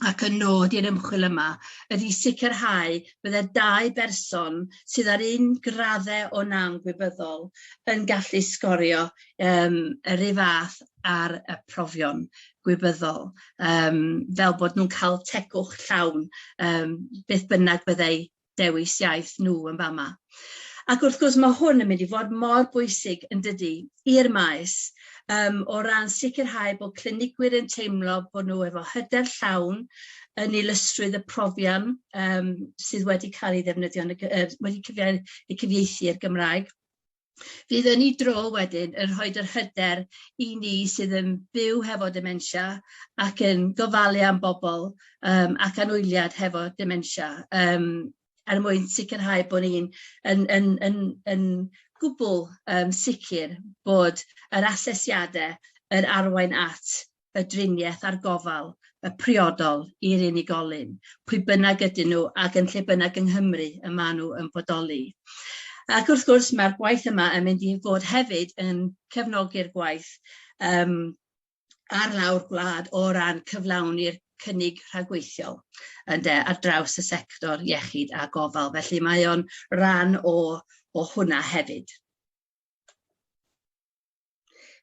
ac yn nod i'r ymchwil yma ydy sicrhau bydde dau berson sydd ar un graddau o nawn gwybyddol yn gallu sgorio yr un fath ar y profion gwybyddol, fel bod nhw'n cael tegwch llawn beth bynnag byddai dewis iaith nhw yn fama. Ac wrth gwrs mae hwn yn mynd i fod mor bwysig yn dydy i'r maes o ran sicrhau bod clinigwyr yn teimlo bod nhw efo hyder llawn yn ilystrwydd y profion sydd wedi cael ei ddefnyddio, wedi cyfieithu i'r Gymraeg. Fydd yn ei dro wedyn yn rhoi yr hyder i ni sydd yn byw hefo dementia ac yn gofalu am bobl ac anwyliad hefo dementia er mwyn sicrhau bod ni'n yn gwbl sicr bod yr asesiadau yn arwain at y driniaeth a'r gofal, y priodol i'r unigolyn, pwy bynnag ydyn nhw ac yn lle bynnag yng Nghymru y maen nhw yn bodoli. Ac wrth gwrs mae'r gwaith yma yn mynd i fod hefyd yn cefnogi'r gwaith ar lawr gwlad o ran cyflawni'r cynnig rhagweithiol ar draws y sector iechyd a gofal. Felly mae o'n ran o hwnna hefyd.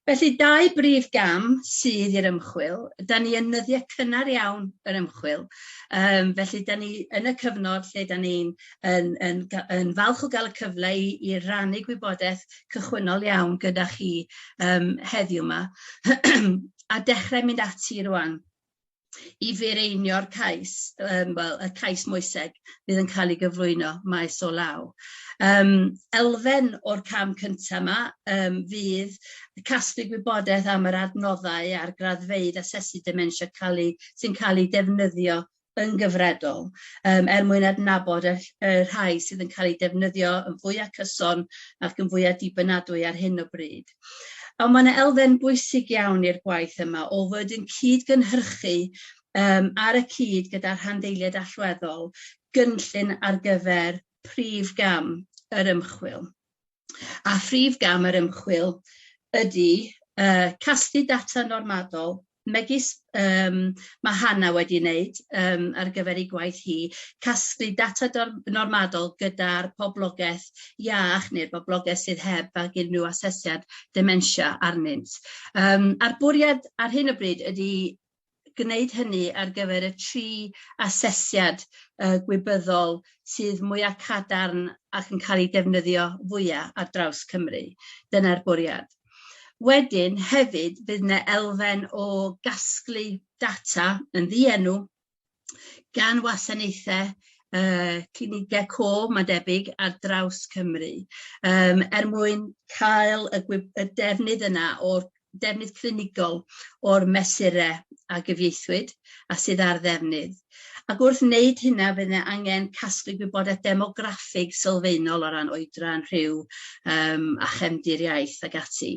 Felly, 2 brif gam sydd i'r ymchwil. Da ni yn nyddiau cynnar iawn yr ymchwil. Felly, da ni yn y cyfnod lle da ni'n yn falch o gael y cyfle i rannu gwybodaeth cychwynnol iawn gyda chi heddiw yma. A dechrau mynd ati rwan i feireinio'r cais, y cais moeseg fydd yn cael ei gyflwyno maes o law. Elfen o'r cam cyntaf yma fydd casglu gwybodaeth am yr adnoddau a'r graddfeydd asesu dementia sy'n cael ei defnyddio yn gyfredol, mwyn adnabod y rhai sydd yn cael ei defnyddio yn fwyaf cyson ac yn fwyaf dibynadwy ar hyn o bryd. Ond mae yna elfen bwysig iawn i'r gwaith yma o fod yn cyd-gynhyrchu ar y cyd gyda'r rhandeiliad allweddol gynllun ar gyfer prif gam yr ymchwil. A phrif gam yr ymchwil ydy casglu data normadol, megis mae Hannah wedi wneud ar gyfer ei gwaith hi, casglu data normadol gyda'r poblogaeth iach neu'r boblogaeth sydd heb ag unrhyw asesiad dementia arnynt. A'r bwriad ar hyn o bryd ydy gwneud hynny ar gyfer y 3 asesiad gwybyddol sydd mwyaf cadarn ac yn cael ei defnyddio fwyaf ar draws Cymru. Dyna'r bwriad. Wedyn, hefyd, fydd yna elfen o gasglu data yn ddienw gan wasanaethau clinigau mae debyg ar draws Cymru, mwyn cael y defnydd yna o'r defnydd clinigol o'r mesurau a gyfieithwyd a sydd ar ddefnydd. Ac wrth wneud hynna, bydd yna angen casglu gwybodaeth demograffig sylfaenol o ran oedran, rhyw a chefndir iaith ag ati.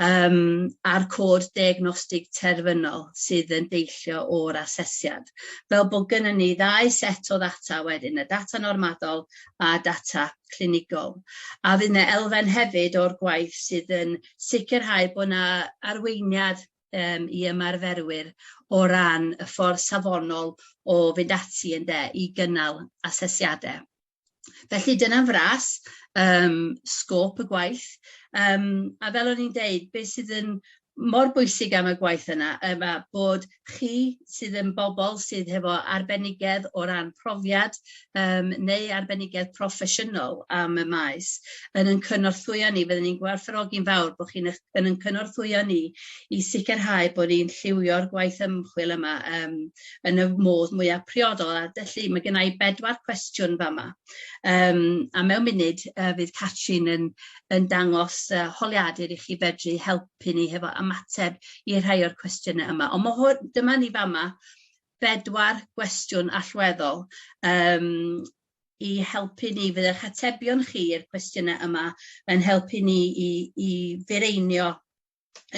A'r cod diagnostig terfynol sydd yn deillio o'r asesiad. Fel bod gynnon ni 2 set o ddata wedyn, y data normadol a data clinigol. A fydd yna elfen hefyd o'r gwaith sydd yn sicrhau bod yna arweiniad i ymarferwyr o ran y ffordd safonol o fynd ati i gynnal asesiadau. Felly dyna'n fras, sgôp y gwaith, a fel o'n i'n deud, beth sydd yn mor bwysig am y gwaith yna, bod chi sydd yn bobl sydd hefo arbenigedd o ran profiad neu arbenigedd proffesiynol am y maes yn cynorthwyo ni, fyddwn ni'n gwerthfawrogi'n fawr bod chi'n yn cynorthwyo ni i sicrhau bod ni'n lliwio'r gwaith ymchwil yma yn y modd mwyaf priodol. A felly mae gennai 4 cwestiwn fama. A mewn munud fydd Catrin yn dangos holiadur i chi fedru helpu ni hefo ymateb i rhai o'r cwestiynau yma. Ond dyma ni fama 4 cwestiwn allweddol i helpu ni, fydd eich atebion chi i'r cwestiynau yma yn helpu ni i feireinio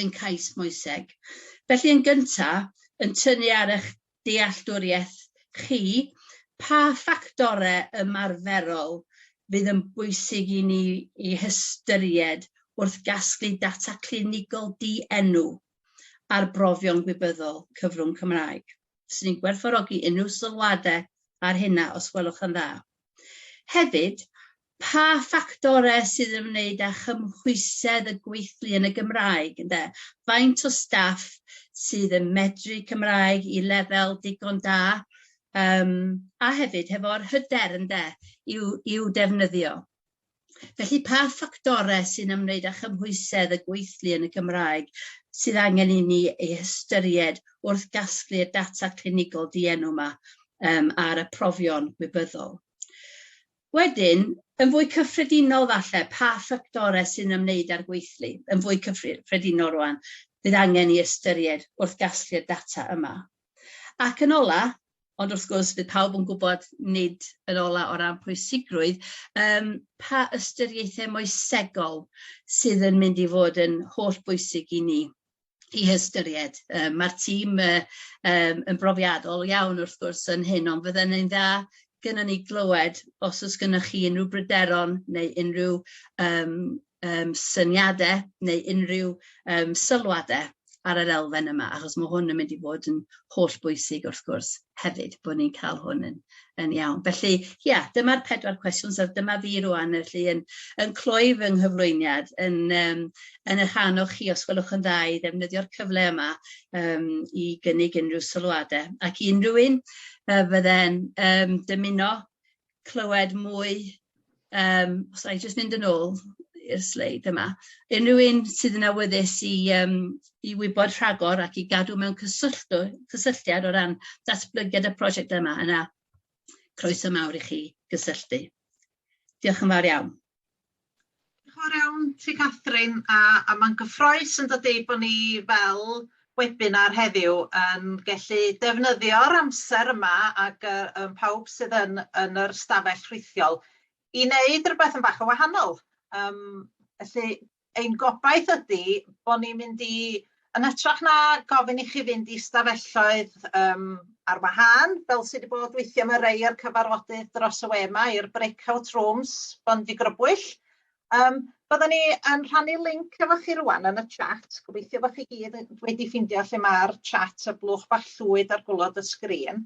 yn cais moeseg. Felly yn gyntaf, yn tynnu ar eich dealltwriaeth chi, pa ffactorau ymarferol fydd yn bwysig i ni i hystyried wrth gasglu data clinigol di-enw ar brofion gwybyddol cyfrwng Cymraeg. Fyswn ni'n gwerthfawrogi unrhyw sylwadau ar hynna os gwelwch yn dda. Hefyd, pa ffactorau sydd yn ymwneud â chymhwysedd y gweithlu yn y Gymraeg? Faint o staff sydd yn medru Cymraeg i lefel digon da, a hefyd hefo'r hyder i'w defnyddio. Felly, pa ffactorau sy'n ymwneud â chymhwysedd y gweithlu yn y Gymraeg sydd angen i ni ei hystyried wrth gasglu'r data clinigol di-enw yma ar y profion gwybyddol. Wedyn, yn fwy cyffredinol falle, pa ffactorau sy'n ymwneud â'r gweithlu, yn fwy cyffredinol rwan, fydd angen i ystyried wrth gasglu'r data yma. Ac yn ola, ond wrth gwrs bydd pawb yn gwybod nid yn ola o ran pwysigrwydd, pa ystyriaethau moesegol sydd yn mynd i fod yn holl bwysig i ni i hystyried. Mae'r tîm yn brofiadol iawn wrth gwrs yn hyn, ond fydden ni'n dda gyda ni glywed os oes gennych chi unrhyw bryderon neu unrhyw syniadau neu unrhyw sylwadau ar yr elfen yma, achos mae hwn yn mynd i fod yn holl bwysig wrth gwrs hefyd, bod ni'n cael hwn yn iawn. Felly, dyma'r 4 cwestiwn, so dyma fi rwan yn cloi fy nghyflwyniad yn y rhan o chi, os gwelwch yn dda, i ddefnyddio'r cyfle yma i gynnig unrhyw sylwadau. Ac unrhyw un fydde'n dymuno clywed mwy, os I just mynd yn ôl i'r sleid yma, unrhyw un sydd yn awyddus i wybod rhagor ac i gadw mewn cysylltiad o ran datblygiad y prosiect yma, yna croeso mawr i chi gysylltu. Diolch yn fawr iawn. Diolch yn fawr iawn ti, Catherine, a mae'n gyffroes yn dydi bod ni fel webinar heddiw yn gallu defnyddio'r amser yma ac pawb sydd yn yr stafell rhithiol i wneud rhywbeth yn bach yn wahanol. Felly, ein gobaith ydy bod ni'n mynd yn hytrach na gofyn i chi fynd i stafelloedd ar wahân, fel sydd wedi bod weithio mae rei ar cyfarfodydd dros y we yma i'r breakout rooms Bond i Grybwyll. Byddwn ni yn rhannu link efo chi rwan yn y chat. Gobeithio bod chi gyd wedi ffindio lle mae'r chat y blwch bach llwyd ar gwylod y sgrin.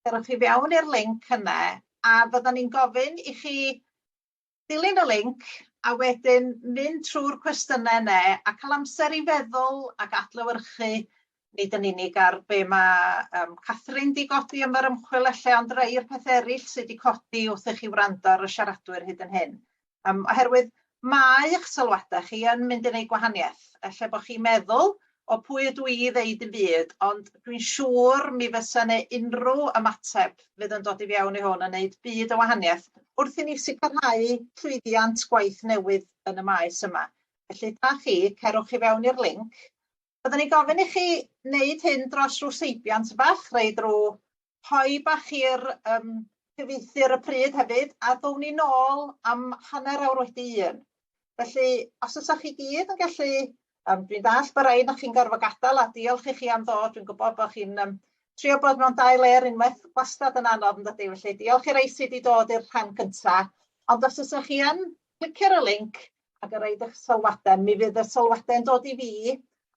Cerwch chi fewn i'r link yna, a byddwn ni'n gofyn i chi dilyn y link a wedyn mynd trwy'r cwestiynau yna a cael amser i feddwl ac adlewyrchu nid yn unig ar be mae Catherine di godi am yr ymchwil lle, ond rei i'r pethau eraill sydd wedi codi wrth i chi wrando ar y siaradwyr hyd yn hyn. Oherwydd mae eich sylwadau chi yn mynd i wneud gwahaniaeth. Ella bod chi'n meddwl o pwy ydw i ddeud y byd, ond dwi'n siŵr mi fysa yna unrhyw ymateb fydd yn dod i fewn i hwn yn wneud byd o wahaniaeth wrth i ni sicrhau llwyddiant gwaith newydd yn y maes yma. Felly, da chi, cerwch chi fewn i'r link. Byddwn ni gofyn i chi wneud hyn dros rhyw seibiant bach, reid rhyw hoi bach i'r cyfieithyr y pryd hefyd, a ddown ni nôl am 1/2 awr wedi 1. Felly, os ydych chi gyd yn gallu, dwi'n dall bod rhaid na chi'n gorfod gadael, a diolch i chi am ddod. Dwi'n gwybod bod chi'n trio bod mewn 2 ler unwaith wastad yn anodd yn dydi. Felly, diolch i rei sydd wedi dod i'r rhan gyntaf. Ond os ydych chi yn clicio ar y link ac yn rhaid eich sylwadau, mi fydd y sylwadau yn dod i fi,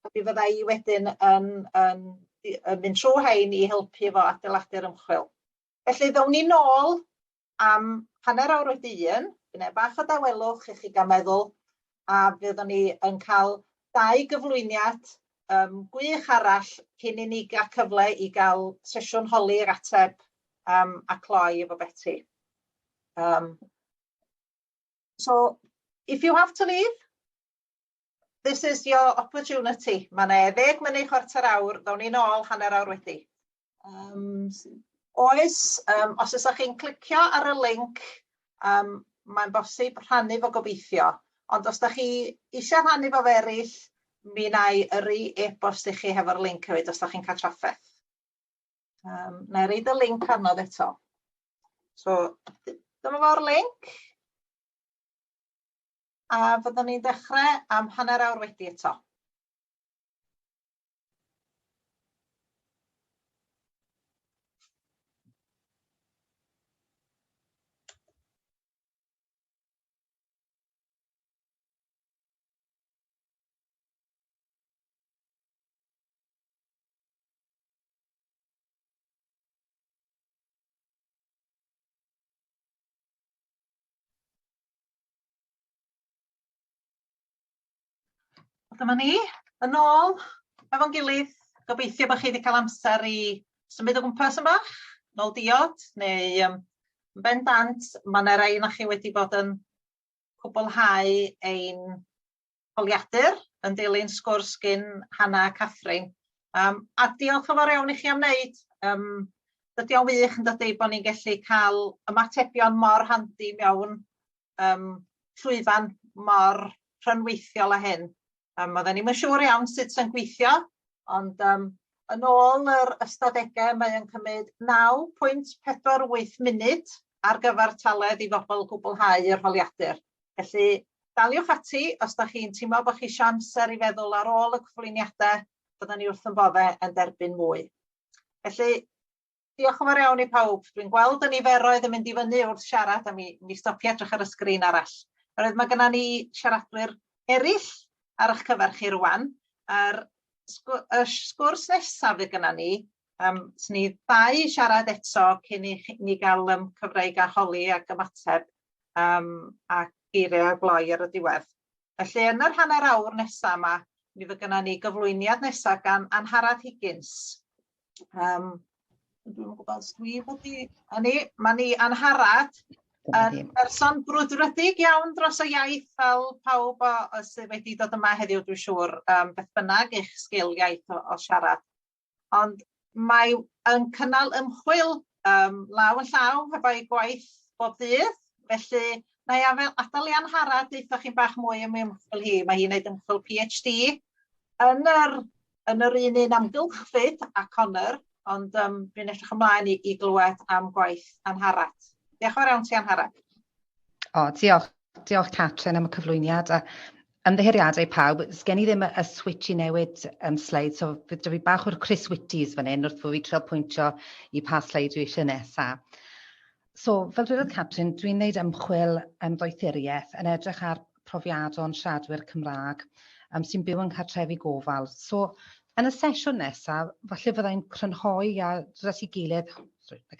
a mi fydda i wedyn yn mynd trwy hein i helpu fo adeiladu'r ymchwil. Felly, ddown ni nôl am 1/2 awr wedi 1, gwneud bach o dawelwch i chi gael meddwl, a fyddwn ni yn cael 2 gyflwyniad gwych arall cyn i ni gael cyfle i gael sesiwn holi ag ateb a cloi efo Betty. So, if you have to leave, this is your opportunity. Mae 10 munud 1/4 awr, ddawn ni nôl 1/2 awr wedi. Os ydych chi'n clicio ar y link, mae'n bosib rhannu fo gobeithio. Ond os ydych chi eisiau rhannu fo eraill, mi wna i yrru e-bost i chi hefo'r link hefyd os ydych chi'n cael trafferth. Na i roid y link anodd eto. So, dyma fo'r link. A fyddwn ni'n dechrau am 1/2 awr wedi eto. Dyma ni, yn ôl efo'n gilydd. Gobeithio bod chi wedi cael amser i symud o gwmpas yn bach, nôl diod, neu bendant, mae yna rei na chi wedi bod yn cwblhau ein holiadur yn dilyn sgwrs gyn Hannah a Catherine. A diolch yn fawr iawn i chi am wneud. Dydy o'n wych yn dydy bod ni'n gallu cael ymatebion mor handi mewn llwyfan mor rhynweithiol a hyn. Oedden ni'n siŵr iawn sut sy'n gweithio, ond yn ôl yr ystadegau mae yn cymryd 9.48 munud ar gyfer taledd i bobl gwblhau yr holiadur. Felly, daliwch ati os da chi'n teimlo bod chi eisiau amser i feddwl ar ôl y cyflwyniadau, byddwn ni wrth yn boddau yn derbyn mwy. Felly, diolch yn fawr iawn i pawb. Dwi'n gweld y niferoedd yn mynd i fyny wrth siarad, a mi stopio edrych ar y sgrin arall. Mae gennym ni siaradwyr eraill ar eich cyfer chi rwan. Yr sgwrs nesaf fydd gynna ni, s'n ni 2 siarad eto cyn i ni gael cyfreig a holi ac ymateb a geiriau gloi ar y diwedd. Felly yn yr hanner awr nesaf yma, mi fydd gynna ni gyflwyniad nesaf gan Angharad Higgins. Dwi'n gwybod os dwi wedi... Mae ni Angharad yn person brwdfrydig iawn dros y iaith fel pawb sydd wedi dod yma heddiw, dwi'n siŵr, beth bynnag eich sgil iaith o siarad. Ond mae yn cynnal ymchwil law yn llaw hefo'i gwaith bob dydd, felly na i adael i Angharad deithoch chi'n bach mwy am ei ymchwil hi. Mae hi'n gwneud ymchwil PhD yn yr un amgylchfyd ac honor, ond dwi'n edrych ymlaen i glywed am gwaith Angharad. Diolch yn fawr iawn ti, Angharad. Diolch Catrin am y cyflwyniad. Ymddiheuriadau pawb, sgen i ddim y switch i newid sleid, so bydd fi bach o'r Chris Whitties fan hyn wrth bod fi trio pwyntio i pa sleid dwi eisiau nesaf. So, fel dwedodd Catrin, dwi'n gwneud ymchwil doethuriaeth yn edrych ar profiadon siaradwyr Cymraeg sy'n byw yn cartrefi gofal. So, yn y sesiwn nesaf, falle fyddai'n crynhoi a dod at ei gilydd,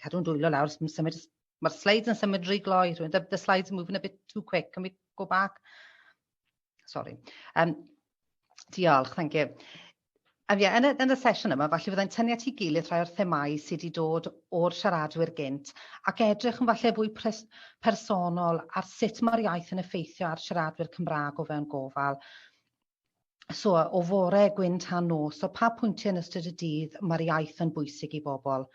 cadw'n dwylo lawr, mae'r slides yn symud rhy gloi, the slides are moving a bit too quick, can we go back? Sorry. Diolch, thank you. Yn y sesiwn yma, falle fyddai'n tynnu at ei gilydd rhai o'r themau sydd wedi dod o'r siaradwyr gynt ac edrych yn falle fwy personol ar sut mae'r iaith yn effeithio ar siaradwyr Cymraeg o fewn gofal. So, o fore, gwyn, tan nos, so pa pwyntiau yn ystod y dydd mae'r iaith yn bwysig i bobl.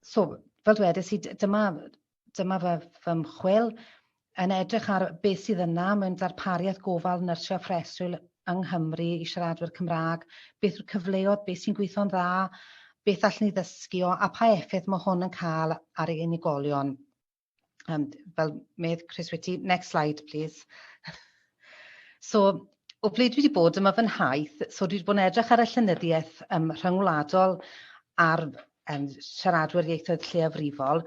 So, fel dwedais i, dyma fy ymchwil yn edrych ar beth sydd yna mewn darpariaeth gofal nyrsio a phreswyl yng Nghymru i siaradwyr Cymraeg, beth yw'r cyfleoedd, beth sy'n gweithio'n dda, beth allan ni ddysgu o, a pa effaith mae hwn yn cael ar ei unigolion. Fel medd Chris Whitty, next slide, please. So, o ble dwi wedi bod yma fy nhaith, so dwi wedi bod yn edrych ar y llenyddiaeth rhyngwladol ar siaradwyr ieithoedd lleiafrifol.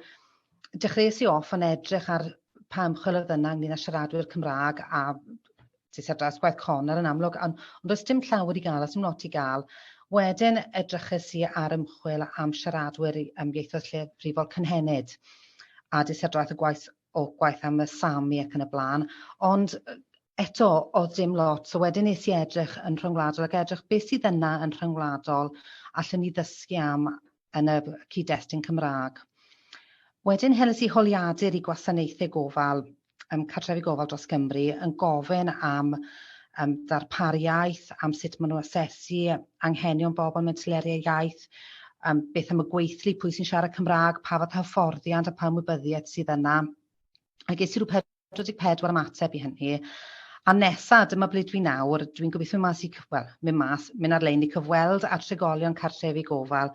Dechreuais i off yn edrych ar pa ymchwil oedd yna ynglyn â siaradwyr Cymraeg a dras gwaith Conor yn amlwg, ond does dim llawer i gael, os dim lot i gael. Wedyn edrychais i ar ymchwil am siaradwyr ieithoedd lleiafrifol cynhenid a disiadraeth y gwaith am y Sami ac yn y blaen. Ond eto, oedd dim lot, so wedyn nes i edrych yn rhyngwladol ac edrych beth sydd yna yn rhyngwladol allwn ni ddysgu am yn y cyd-destun Cymraeg. Wedyn heles i holiadur i gwasanaethau gofal, cartrefi gofal dros Gymru, yn gofyn am ddarpariaeth, am sut maen nhw asesu anghenion bobl mewn teuluriau iaith, beth am y gweithlu, pwy sy'n siarad Cymraeg, pa fath hyfforddiant a pa ymwybyddiaeth sydd yna. A ges i rhyw 44 ymateb i hynny. A nesaf, dyma ble dwi nawr, dwi'n gobeithio mynd ar-lein i cyfweld a trigolion cartrefi gofal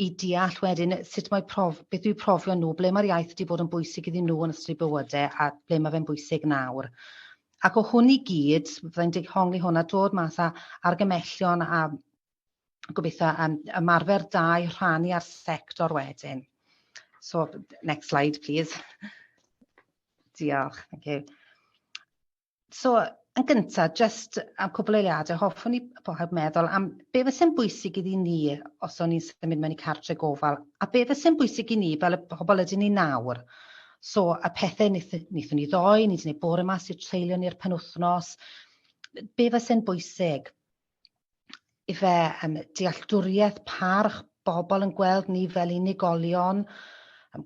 i deall wedyn sut beth yw profion nhw, ble mae'r iaith wedi bod yn bwysig iddyn nhw yn ystod bywydau a ble mae fe'n bwysig nawr. Ac o hwn i gyd, fyddai'n dihongli hwn a dod mas a argymellion a gobeithio ymarfer da i rhannu ar sector wedyn. So, next slide, please. Diolch, thank you. So, yn gyntaf, jyst am cwbl o eiliadau, hoffwn i bawb meddwl am be fysa'n bwysig iddi ni os o'n i'n symud mewn i cartre gofal, a be fysa'n bwysig i ni fel y pobl ydyn ni nawr. So, y pethau wnaethon ni ddoi, ni wedi gwneud bore mas i'r treulio ni'r penwythnos, be fysa'n bwysig? Ife dealltwriaeth parch bobl yn gweld ni fel unigolion,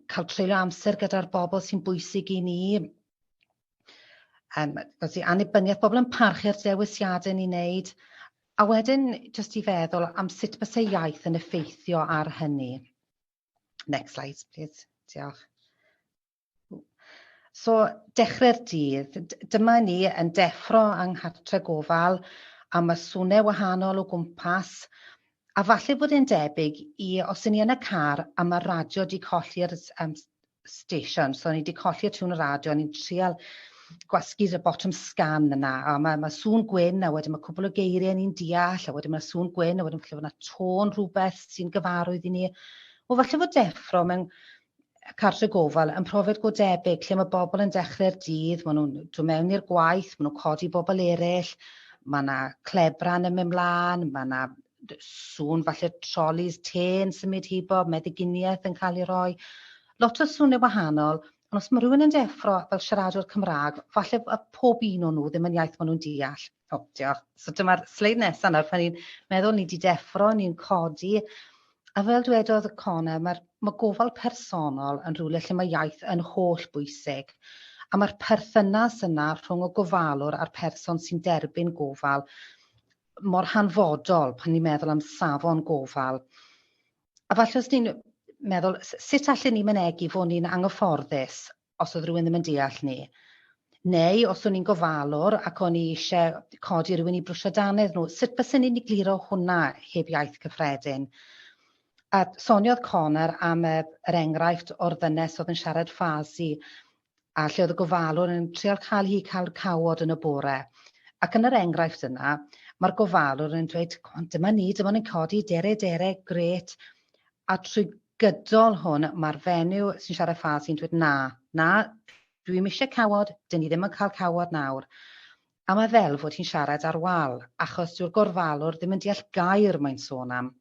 cael treulio amser gyda'r bobl sy'n bwysig i ni, annibyniaeth bobl yn parchu'r dewisiadau ni'n wneud, a wedyn jyst i feddwl am sut bysau iaith yn effeithio ar hynny. Next slide, please. Diolch. So, dechrau'r dydd, dyma ni yn deffro yng nghartre gofal am y swnau wahanol o gwmpas, a falle bod e'n debyg i, os yn ni yn y car, a mae'r radio wedi colli'r station, so ni wedi colli'r tŵn y radio, ni'n trial gwasgu'r bottom scan yna, a mae sŵn gwyn, a wedyn mae cwbl o geiriau ni'n deall, a wedyn mae sŵn gwyn, a wedyn falle bod yna tôn rhywbeth sy'n gyfarwydd i ni. O falle fod deffro mewn cartre gofal yn profiad go debyg, lle mae bobl yn dechrau'r dydd, maen nhw'n dod mewn i'r gwaith, maen nhw'n codi bobl eraill, mae yna clebran yn mynd mlaen, mae yna sŵn falle trolis te'n symud hibo, meddyginiaeth yn cael ei roi. Lot o sŵnau wahanol, ond os mae rhywun yn deffro fel siaradwr Cymraeg, falle pob un o'n nhw ddim yn iaith maen nhw'n deall. O, diolch. So dyma'r sleid nesaf nawr, pan ni'n meddwl ni wedi deffro, ni'n codi, a fel dwedodd Connor, mae gofal personol yn rhywle lle mae iaith yn holl bwysig. A mae'r perthynas yna rhwng y gofalwr a'r person sy'n derbyn gofal mor hanfodol pan ni'n meddwl am safon gofal. A falle os ni'n meddwl, sut allan ni'n mynegu fod ni'n anghyfforddus os oedd rhywun ddim yn deall ni? Neu os o'n i'n gofalwr ac o'n i eisiau codi rhywun i brwsio dannedd nhw, sut bysyn ni'n egluro hwnna heb iaith cyffredin? A soniodd Connor am yr enghraifft o'r ddynes oedd yn siarad ffasi a lle oedd y gofalwr yn trial cael cawod yn y bore. Ac yn yr enghraifft yna, mae'r gofalwr yn dweud, dyma ni'n codi dere, gret. A trwy gydol hwn, mae'r fenyw sy'n siarad ffasi'n dweud, na, dwi'n eisiau cawod, dyn ni ddim yn cael cawod nawr. A mae fel fod hi'n siarad ar wal, achos dyw'r gorfalwr ddim yn deall gair mae'n sôn am.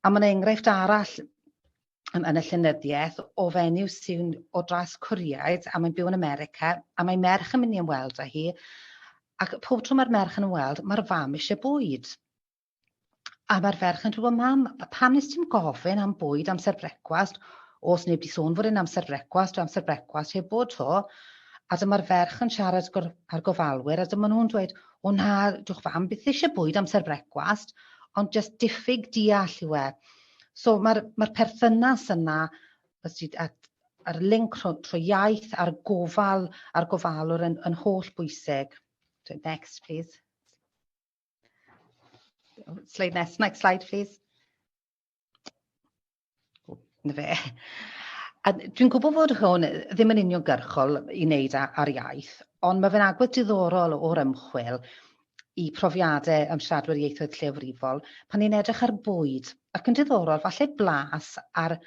A mae'n enghraifft arall yn y llenyddiaeth o fenyw sy'n o dras Cwriaid, a mae'n byw yn America, a mae merch yn mynd i ymweld â hi, ac pob tro mae'r merch yn ymweld, mae'r fam eisiau bwyd. A mae'r ferch yn dweud, mam, pam nes ti'n gofyn am bwyd amser brecwast? Os neb di sôn fod yn amser brecwast heb bod to. A dyma'r ferch yn siarad ar gofalwyr, a dyma nhw'n dweud, o na, dwch fam, byth eisiau bwyd amser brecwast, ond jyst diffyg deall yw e. So mae'r perthynas yna, a'r link trwy iaith a'r gofalwr yn holl bwysig. Next, please. Next slide, please. Na fe. A dwi'n gwybod fod hwn ddim yn uniongyrchol i wneud ar iaith, ond mae fe'n agwedd diddorol o'r ymchwil i profiadau am siaradwyr ieithoedd lleiafrifol pan ni'n edrych ar bwyd. Ac yn diddorol, falle blas ar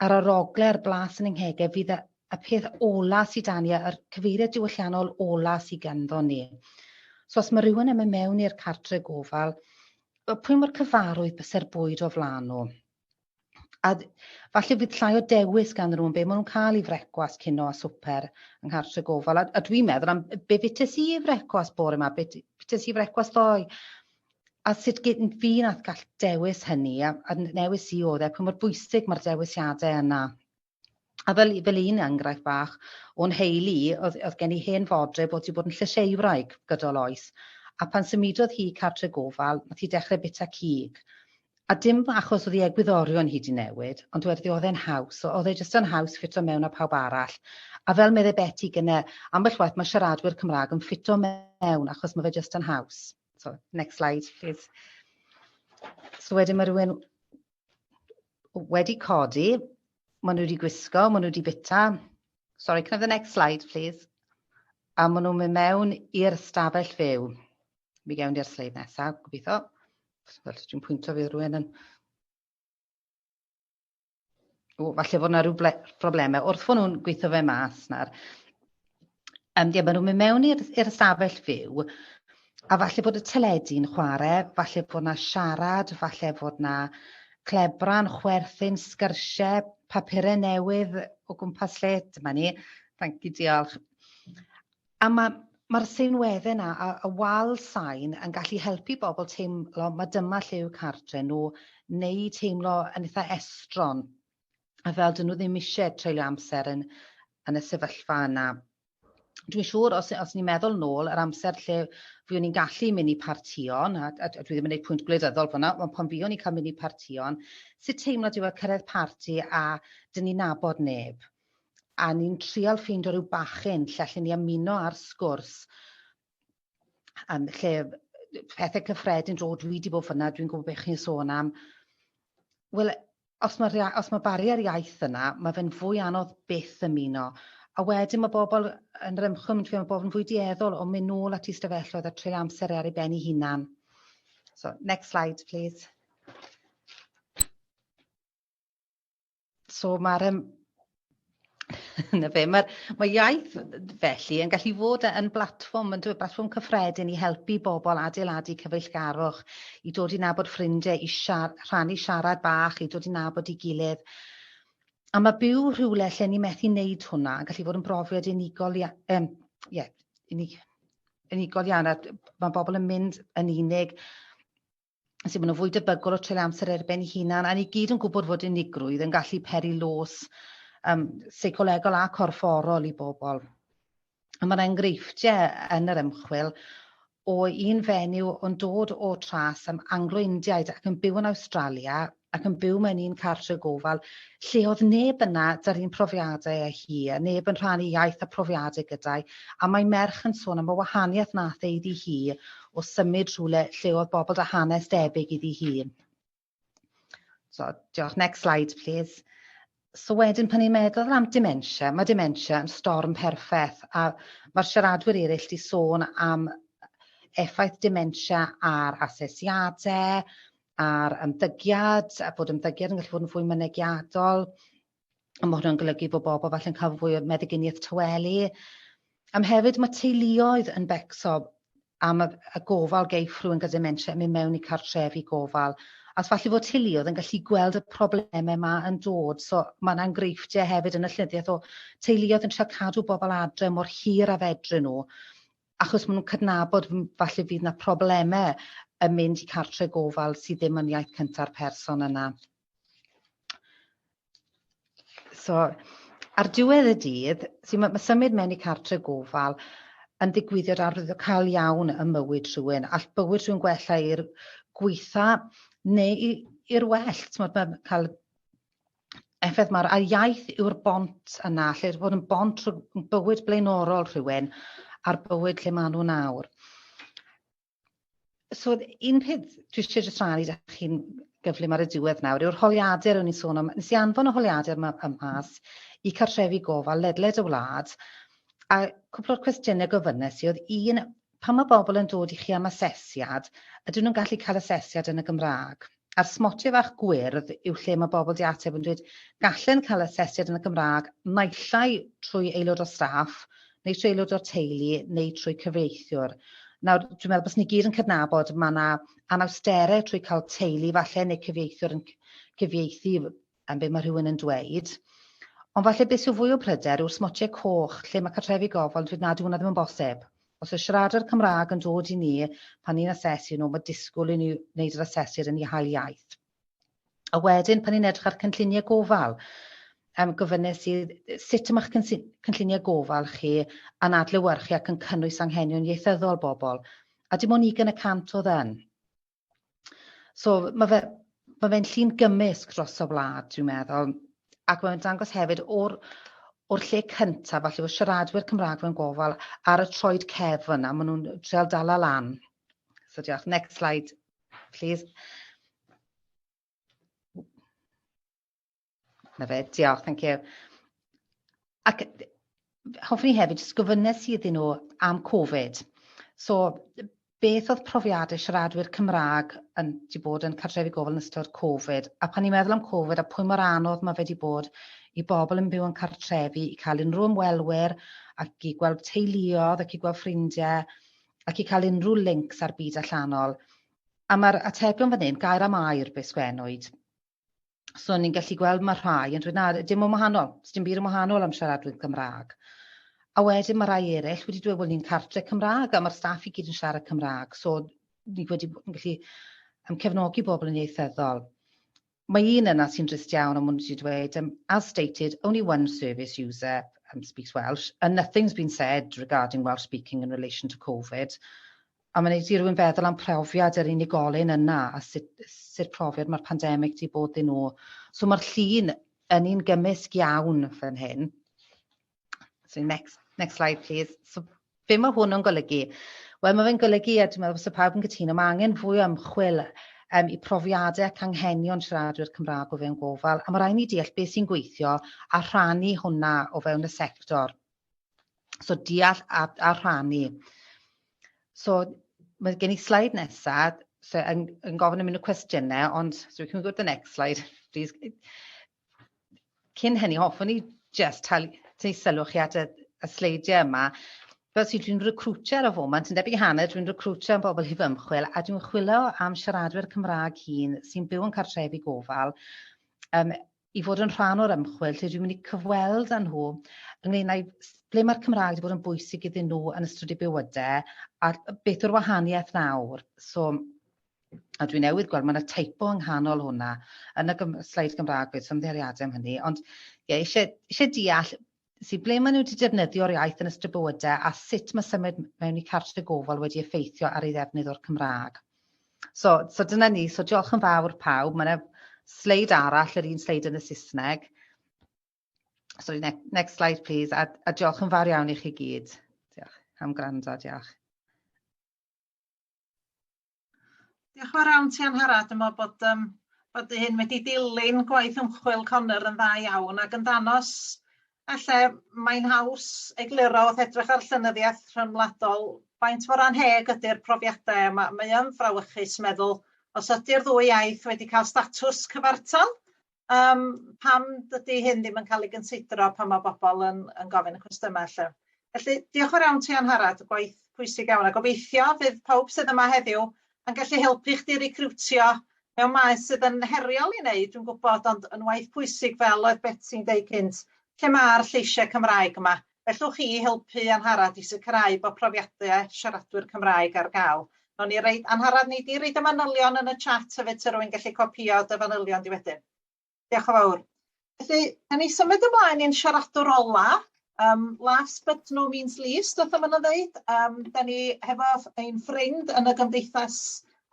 arogle'r blas yn ynghegau fydd y peth ola sydd dan ni, yr cyfeiriad diwylliannol ola sydd ganddo ni. So os mae rhywun yn mynd mewn i'r cartre gofal, pwy mor cyfarwydd byse'r bwyd o flaen nhw? A falle fydd llai o dewis gan nhw'n be maen nhw'n cael i frecwast cino a swper yng nghartre gofal. A dwi'n meddwl am be fytes i i frecwast bore yma, be fytes i frecwast ddoe. A sut fi nath gall dewis hynny, a newis i oedd pwy mor bwysig mae'r dewisiadau yna. A fel un enghraifft bach o'n heili, oedd gen i hen fodre bod i bod yn llysieuwraig gydol oes. A pan symudodd hi cartre gofal, nath hi dechrau bita cig. A dim achos oedd hi egwyddorion hi di newid, ond oedd e'n haws. Oedd e jyst yn haws ffito mewn â pawb arall. A fel meddai Betty gyne, ambell waith mae siaradwyr Cymraeg yn ffito mewn achos mae fe jyst yn haws. So, next slide, please. So wedyn mae rhywun wedi codi, maen nhw wedi gwisgo, maen nhw wedi bita. Sorry, can I have the next slide, please? A maen nhw'n mynd mewn i'r stafell fyw. Mi gewn i'r sleid nesaf, gobeithio. Dwi'n pwyntio fydd rhywun yn... falle fod yna rhyw broblemau. Wrth fod nhw'n gweithio fe mas nawr. Maen nhw'n mynd mewn i'r stafell fyw, a falle bod y teledu'n chwarae, falle bod yna siarad, falle bod yna clebran, chwerthin, sgyrsiau, papurau newydd o gwmpas lle. Dyma ni. Thank you, diolch. A mae'r seinweddau yna, y wal sain yn gallu helpu bobl teimlo mae dyma lle yw cartre nhw, neu teimlo yn eitha estron. A fel dyn nhw ddim eisiau treulio amser yn y sefyllfa yna. Dwi'n siŵr os ni'n meddwl nôl yr amser lle fi o'n i'n gallu mynd i partion, a dwi ddim yn gwneud pwynt gwleidyddol fyna, ond pan fi o'n i'n cael mynd i partion, sut teimlo yw cyrraedd parti a dyn ni'n nabod neb. A ni'n trial ffeindio rhyw bachyn lle allan ni ymuno ar sgwrs. Lle pethau cyffredin dro, dwi wedi bod fyna, dwi'n gwybod beth chi'n sôn am. Wel, os mae barier iaith yna, mae fe'n fwy anodd byth ymuno. A wedyn mae bobl yn yr ymchwil, mae bobl yn fwy dieddol o mynd nôl at 'u stafelloedd a treulio amser ar ei ben ei hunan. So, next slide, please. So mae'r Mae iaith felly yn gallu fod yn blatfform cyffredin i helpu bobl adeiladu cyfeillgarwch, i dod i nabod ffrindiau, i rhannu siarad bach, i dod i nabod i gilydd. A mae byw rhywle lle ni methu wneud hwnna yn gallu fod yn brofiad unigol iawn. Mae bobl yn mynd yn unig, sy'n mynd yn fwy debygol o treulio amser erbyn eu hunan, a ni gyd yn gwybod fod unigrwydd yn gallu peri los seicolegol a corfforol i bobl. Mae'r enghreifftiau yn yr ymchwil o un fenyw yn dod o tras Anglo-Indiaid ac yn byw yn Awstralia ac yn byw mewn un cartre gofal lle oedd neb yna dy'r un profiadau â hi, neb yn rhannu iaith a profiadau gyda'i, a mae merch yn sôn am y wahaniaeth nath ei iddi hi o symud rhywle lle oedd bobl â hanes debyg iddi hi. So, diolch. Next slide, please. So wedyn pan ni'n meddwl am dementia, mae dementia yn storm perffaith, a mae'r siaradwyr eraill wedi sôn am effaith dementia ar asesiadau, ar ymddygiad, a bod ymddygiad yn gallu bod yn fwy mynegiadol, a mae hwnna'n golygu bod bobl falle'n cael fwy o meddyginiaeth tywelu. Hefyd mae teuluoedd yn becso am y gofal geiff rhywun gyda dementia yn mynd mewn i cartrefi gofal. A falle fod teuluoedd yn gallu gweld y problemau yma yn dod. So mae'n enghreifftiau hefyd yn y llyndiaeth o teuluoedd yn trio cadw bobl adre mor hir a fedryn nhw, achos maen nhw'n cydnabod falle fydd yna problemau yn mynd i cartre gofal sydd ddim yn iaith cynta'r person yna. So, ar diwedd y dydd, mae symud mewn i cartre gofal yn digwyddiad arwyddocaol iawn ym mywyd rhywun, all bywyd rhywun gwella i'r gweitha neu i'r well. Mae'n cael effaith mae'r iaith yw'r bont yna, lle bod yn bont rhwng bywyd blaenorol rhywun a'r bywyd lle maen nhw nawr. So, un peth dwi eisiau jyst rhannu â chi'n gyflym ar y diwedd nawr yw'r holiadur o'n i'n sôn am. Nes i anfon y holiadur yma mas i cartrefi gofal ledled y wlad, a cwpl o'r cwestiynau gofynnes i oedd un, pan mae bobl yn dod i chi am asesiad, ydyn nhw'n gallu cael asesiad yn y Gymraeg? A'r smotiau fach gwyrdd yw lle mae bobl di ateb yn dweud gallen cael asesiad yn y Gymraeg naill trwy aelod o staff, neu trwy aelod o'r teulu, neu trwy cyfreithiwr. Nawr, dwi'n meddwl bod ni gyd yn cydnabod mae yna anawsterau trwy cael teulu falle neu cyfieithwyr yn cyfieithu am be mae rhywun yn dweud. Ond falle beth sy'n fwy o pryder yw'r smotiau coch lle mae cartrefi gofal yn dweud nad yw hwnna ddim yn bosib. Os y siaradwr Cymraeg yn dod i ni pan ni'n asesu nhw, mae disgwyl i ni wneud yr asesiad yn ei hael iaith. A wedyn pan ni'n edrych ar cynlluniau gofal, gofynnes i sut yma'ch cynlluniau gofal chi yn adlewyrchu ac yn cynnwys anghenion ieithyddol bobl, a dim ond 1% oedd yn. So mae fe'n llun gymysg dros y wlad, dwi'n meddwl, ac mae'n dangos hefyd o'r lle cyntaf, falle o siaradwyr Cymraeg mewn gofal ar y troed cefn, a maen nhw'n trial dala lan. So diolch. Next slide, please. Na fe, diolch, thank you. Ac hoffwn i hefyd jyst gofynnes i iddyn nhw am Covid. So, beth oedd profiadau siaradwyr Cymraeg wedi bod yn cartrefi gofal yn ystod Covid? A pan ni'n meddwl am Covid, a pwy mor anodd mae wedi bod i bobl yn byw yn cartrefi, i cael unrhyw ymwelwyr, ac i gweld teuluodd, ac i gweld ffrindiau, ac i cael unrhyw links ar byd allanol. A mae'r atebion fan hyn, gair am air be sgwennwyd. So ni'n gallu gweld mae rhai yn dweud na, dim yn wahanol, dim byd yn wahanol am siaradwyr Cymraeg. A wedyn mae rai eraill wedi dweud, wel ni'n cartre Cymraeg a mae'r staff i gyd yn siarad Cymraeg. So ni wedi gallu cefnogi bobl yn ieithyddol. Mae un yna sy'n drist iawn am hwn wedi dweud, as stated, only one service user speaks Welsh, and nothing's been said regarding Welsh speaking in relation to Covid. A mae'n neud i rywun feddwl am profiad yr unigolyn yna a sut profiad mae'r pandemig wedi bod yn nhw. So mae'r llun yn un gymysg iawn fan hyn. So next slide, please. So be mae hwn yn golygu? Wel, mae fe'n golygu, a dwi'n meddwl bod pawb yn cytuno, mae angen fwy o ymchwil i profiadau ac anghenion siaradwyr Cymraeg o fewn gofal, a mae rhaid ni deall beth sy'n gweithio a rhannu hwnna o fewn y sector. So deall a rhannu. So mae gen i slide nesaf, so yn gofyn am unrhyw cwestiynau, ond so we can go to the next slide, please. Cyn hynny, hoffwn i just te sylwch chi at y sleidiau yma, fel sydd dwi'n recrwtio ar y foment, yn debyg i hanner, dwi'n recrwtio am bobl hyf ymchwil, a dwi'n chwilio am siaradwyr Cymraeg hun sy'n byw yn cartrefi gofal, i fod yn rhan o'r ymchwil, lle dwi'n mynd i cyfweld â nhw, ynglŷn â ble mae'r Cymraeg wedi bod yn bwysig iddyn nhw yn ystod eu bywydau, a beth yw'r wahaniaeth nawr. So, a dwi'n newydd gweld, mae yna typo yng nghanol hwnna, yn y sleid Gymraeg, beth ymddeiriadau am hynny, ond eisiau deall sy'n ble maen nhw wedi defnyddio'r iaith yn ystod bywydau, a sut mae symud mewn i cartre gofal wedi effeithio ar ei ddefnydd o'r Cymraeg. So dyna ni, so diolch yn fawr pawb, mae yna sleid arall, yr un sleid yn y Saesneg. Sorry, next slide please, a diolch yn fawr iawn i chi gyd. Diolch am gwrando, diolch. Diolch yn fawr iawn ti Angharad, dwi'n meddwl bod hyn wedi dilyn gwaith ymchwil Conor yn dda iawn ac yn danos alle mae'n haws egluro wrth edrych ar llenyddiaeth rhyngwladol faint mor anheg ydy'r profiadau. Mae yn frawychus meddwl os ydy'r ddwy iaith wedi cael statws cyfartal, pam dydy hyn ddim yn cael ei gynsidro pan mae bobl yn gofyn y cwestiynau lle. Felly, diolch yn iawn ti Angharad, gwaith pwysig iawn, a gobeithio fydd pawb sydd yma heddiw yn gallu helpu chdi recriwtio mewn maes sydd yn heriol i wneud, dwi'n gwybod, ond yn waith pwysig fel oedd Betsy'n deud cynt, lle mae'r lleisiau Cymraeg yma. Fellwch chi helpu Angharad i sicrhau bod profiadau siaradwyr Cymraeg ar gael. No'n ni reid, Angharad, ni di reid y manylion yn y chat hefyd sy'n rhywun gallu copio dy fanylion di wedyn. Diolch yn fawr. Felly, da ni symud ymlaen i'n siaradwr ola. Last but no means least, wrth ymwneud ddeud, da ni hefo ein ffrind yn y Gymdeithas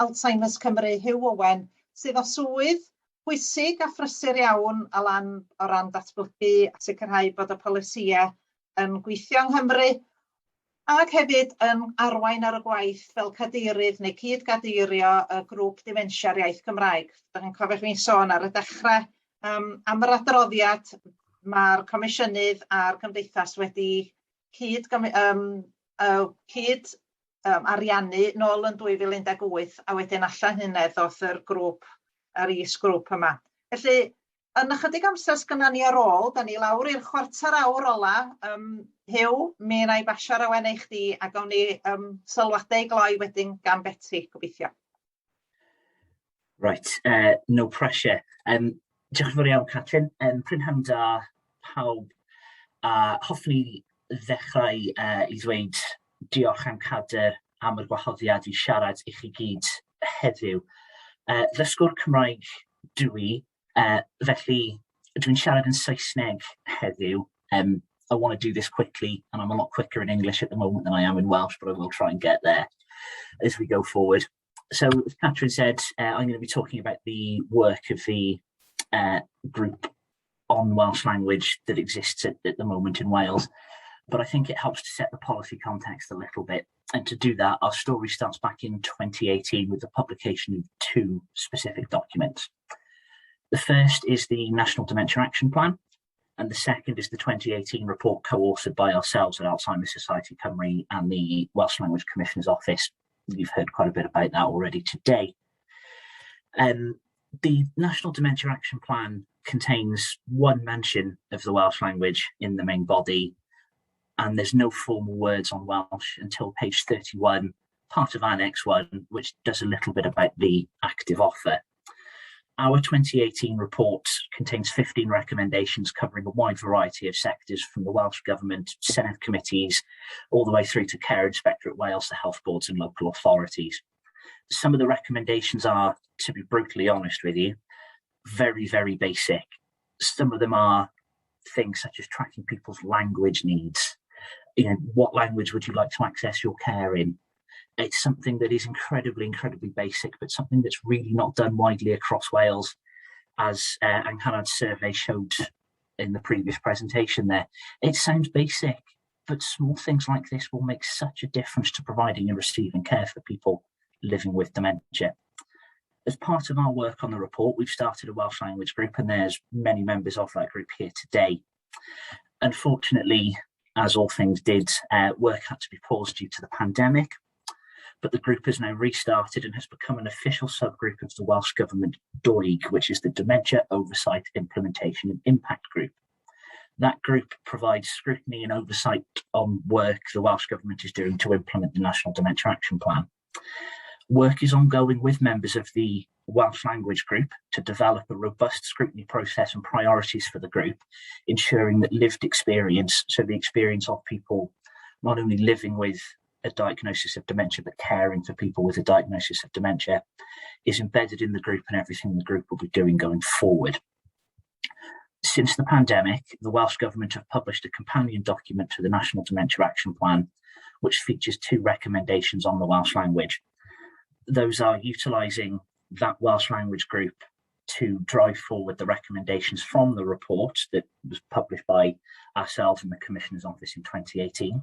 Alzheimer's Cymru, Hugh Owen, sydd o swydd pwysig a phrysur iawn o ran datblygu a sicrhau bod y polisïau yn gweithio yng Nghymru ac hefyd yn arwain ar y gwaith fel cadeirydd neu cyd-gadeirio y grŵp Dementia'r Iaith Gymraeg. Da chi'n cofio fi'n sôn ar y dechrau am yr adroddiad, mae'r Comisiynydd a'r Gymdeithas wedi ariannu nôl yn 2018 a wedyn allan hynny ddoth yr grŵp, yr is-grŵp yma. Felly, yn ychydig amser sgynna ni ar ôl, da ni lawr i'r chwarter awr ola. Hyw, mi yna i basio ar awen eich di a gawn ni sylwadau gloi wedyn gan Betsy, gobeithio. Right, no pressure. Diolch yn fawr iawn, Catrin. Prynhawn da pawb. Hoffwn i ddechrau i ddweud diolch am CADR am y gwahoddiad i siarad i chi gyd heddiw. Ddysgwr Cymraeg dwi, felly dwi'n siarad yn Saesneg heddiw. I want to do this quickly, and I'm a lot quicker in English at the moment than I am in Welsh, but I will try and get there as we go forward. So, as Catrin said, I'm going to be talking about the work of the group on Welsh language that exists at the moment in Wales. But I think it helps to set the policy context a little bit. And to do that, our story starts back in 2018 with the publication of two specific documents. The first is the National Dementia Action Plan, and the second is the 2018 report co-authored by ourselves at Alzheimer's Society Cymru and the Welsh Language Commissioner's Office. You've heard quite a bit about that already today. The National Dementia Action Plan contains one mention of the Welsh language in the main body, and there's no formal words on Welsh until page 31, part of Annex 1, which does a little bit about the active offer. Our 2018 report contains 15 recommendations covering a wide variety of sectors, from the Welsh Government, Senedd committees, all the way through to Care Inspectorate Wales, the health boards and local authorities. Some of the recommendations are, to be brutally honest with you, very, very basic. Some of them are things such as tracking people's language needs. You know, what language would you like to access your care in? It's something that is incredibly, incredibly basic, but something that's really not done widely across Wales, as Angharad's survey showed in the previous presentation there. It sounds basic, but small things like this will make such a difference to providing and receiving care for people living with dementia. As part of our work on the report, we've started a Welsh language group, and there's many members of that group here today. Unfortunately, as all things did, work had to be paused due to the pandemic, but the group has now restarted and has become an official subgroup of the Welsh Government DOIG, which is the Dementia, Oversight, Implementation and Impact Group. That group provides scrutiny and oversight on work the Welsh Government is doing to implement the National Dementia Action Plan. Work is ongoing with members of the Welsh Language Group to develop a robust scrutiny process and priorities for the group, ensuring that lived experience, so the experience of people not only living with a diagnosis of dementia, but caring for people with a diagnosis of dementia, is embedded in the group and everything the group will be doing going forward. Since the pandemic, the Welsh Government have published a companion document to the National Dementia Action Plan, which features 2 recommendations on the Welsh language. Those are utilising that Welsh language group to drive forward the recommendations from the report that was published by ourselves and the Commissioner's Office in 2018,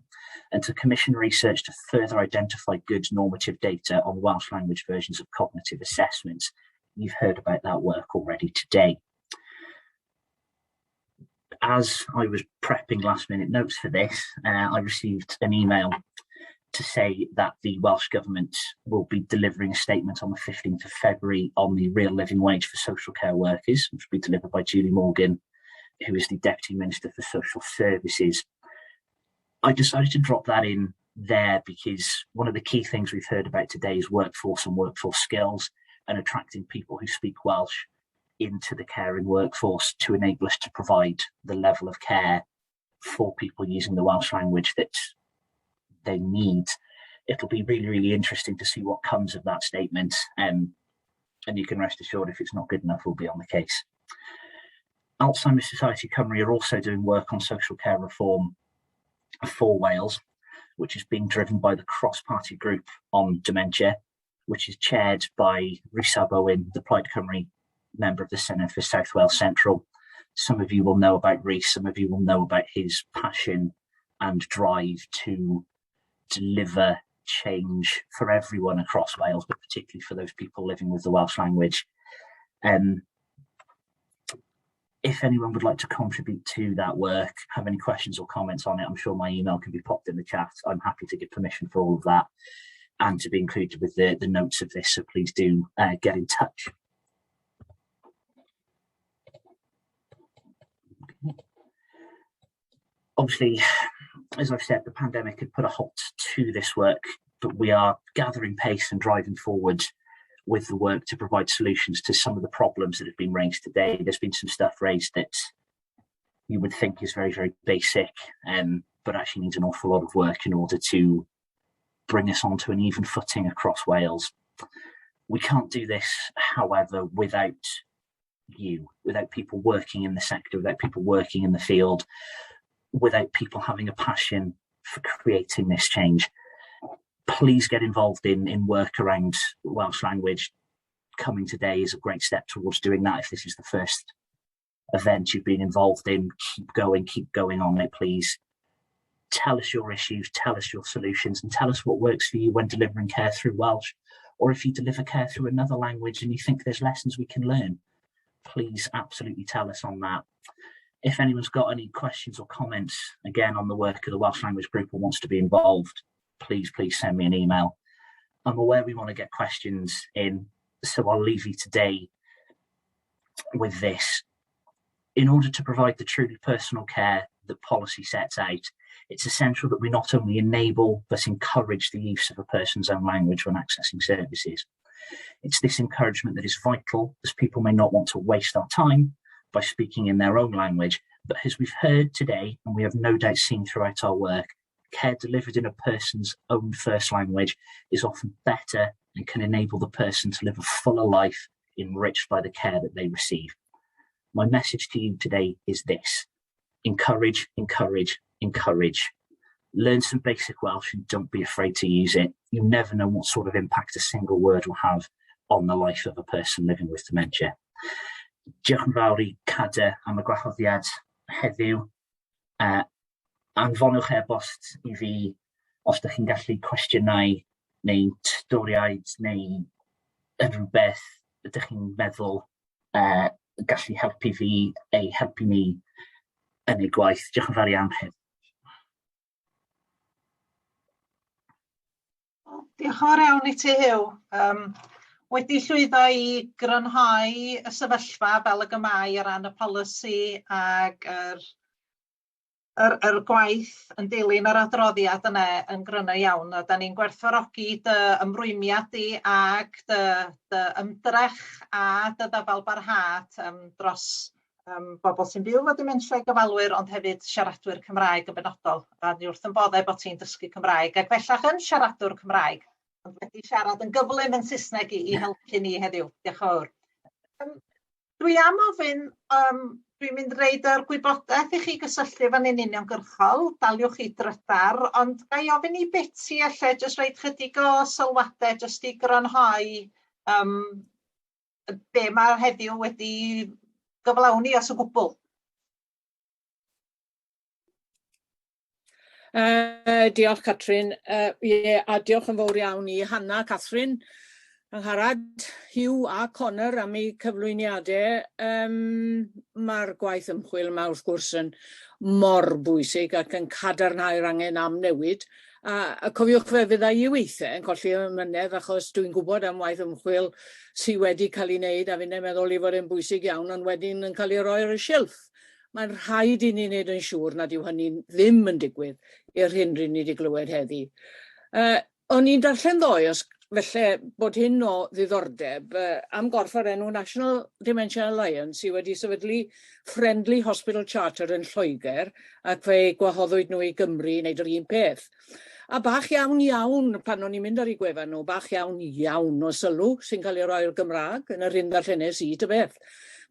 and to commission research to further identify good normative data on Welsh language versions of cognitive assessments. You've heard about that work already today. As I was prepping last minute notes for this, I received an email to say that the Welsh Government will be delivering a statement on the 15th of February on the real living wage for social care workers, which will be delivered by Julie Morgan, who is the Deputy Minister for Social Services. I decided to drop that in there because one of the key things we've heard about today is workforce and workforce skills, and attracting people who speak Welsh into the caring workforce to enable us to provide the level of care for people using the Welsh language that they need. It'll be really, really interesting to see what comes of that statement, and you can rest assured if it's not good enough, we'll be on the case. Alzheimer's Society Cymru are also doing work on social care reform for Wales, which is being driven by the cross-party group on dementia, which is chaired by Rhysab Owen, the Plaid Cymru member of the Senedd for South Wales Central. Some of you will know about Rhys, some of you will know about his passion and drive to deliver change for everyone across Wales, but particularly for those people living with the Welsh language. If anyone would like to contribute to that work, have any questions or comments on it, I'm sure my email can be popped in the chat. I'm happy to give permission for all of that and to be included with the notes of this, so please do get in touch. Obviously, as I've said, the pandemic had put a halt to this work, but we are gathering pace and driving forward with the work to provide solutions to some of the problems that have been raised today. There's been some stuff raised that you would think is very, very basic, but actually needs an awful lot of work in order to bring us onto an even footing across Wales. We can't do this, however, without you, without people working in the sector, without people working in the field, without people having a passion for creating this change. Please get involved in work around Welsh language. Coming today is a great step towards doing that. If this is the first event you've been involved in, keep going on it, please. Tell us your issues, tell us your solutions, and tell us what works for you when delivering care through Welsh. Or if you deliver care through another language and you think there's lessons we can learn, please absolutely tell us on that. If anyone's got any questions or comments, again, on the work of the Welsh Language Group or wants to be involved, please send me an email. I'm aware we want to get questions in, so I'll leave you today with this. In order to provide the truly personal care that policy sets out, it's essential that we not only enable but encourage the use of a person's own language when accessing services. It's this encouragement that is vital, as people may not want to waste our time by speaking in their own language, but as we've heard today, and we have no doubt seen throughout our work, care delivered in a person's own first language is often better and can enable the person to live a fuller life enriched by the care that they receive. My message to you today is this: encourage, encourage, encourage. Learn some basic Welsh and don't be afraid to use it. You never know what sort of impact a single word will have on the life of a person living with dementia. Diolch yn fawr i CADR am y gwahoddiad heddiw. Anfonwch e-bost i fi os ydych chi'n gallu cwestiynau neu storiaid neu rhywbeth ydych chi'n meddwl gallu helpu fi ei helpu ni yn ei gwaith. Diolch yn fawr iawn. Diolch yn fawr iawn i ti, Huw. Wedi llwyddo i grynhau y sefyllfa fel y gymai o ran y polisi ag yr gwaith yn dilyn yr adroddiad yna yn gryno iawn. Da ni'n gwerthfawrogi dy ymrwymiad di ag dy ymdrech a dy ddafal barhad dros bobl sy'n byw efo dementia i gyfalwyr, ond hefyd siaradwyr Cymraeg yn benodol. A ni wrth yn boddau bod ti'n dysgu Cymraeg, ac bellach yn siaradwr Cymraeg, ond wedi siarad yn gyflym yn Saesneg i helpu ni heddiw. Diolch yn fawr. Dwi am ofyn, dwi'n mynd reid yr gwybodaeth i chi gysylltu fan yn uniongyrchol, daliwch i drydar, ond ga i ofyn i Beti alle jyst reid chydig o sylwadau jyst i grynhoi be mae heddiw wedi gyflawni os o gwbl. Diolch Catrin. A diolch yn fawr iawn i Hannah, Catrin, Angharad, Hugh a Connor am eu cyflwyniadau. Mae'r gwaith ymchwil yma wrth gwrs yn mor bwysig ac yn cadarnhau'r angen am newid. A cofiwch fe fydda i weithiau yn colli ymynedd achos dwi'n gwybod am waith ymchwil sydd wedi cael ei wneud a fi'n meddwl i fod yn bwysig iawn ond wedyn yn cael ei roi ar y silff. Mae'n rhaid i ni wneud yn siŵr nad yw hynny ddim yn digwydd i'r hyn rydyn ni wedi glywed heddi. O'n i'n darllen ddoe os felly bod hyn o ddiddordeb am gorff o'r enw National Dementia Alliance sydd wedi sefydlu Friendly Hospital Charter yn Lloegr ac fe gwahoddwyd nhw i Gymru i wneud yr un peth. A bach iawn pan o'n i'n mynd ar ei gwefan nhw, bach iawn o sylw sy'n cael ei roi i'r Gymraeg yn yr hyn ddarllenes i ty beth.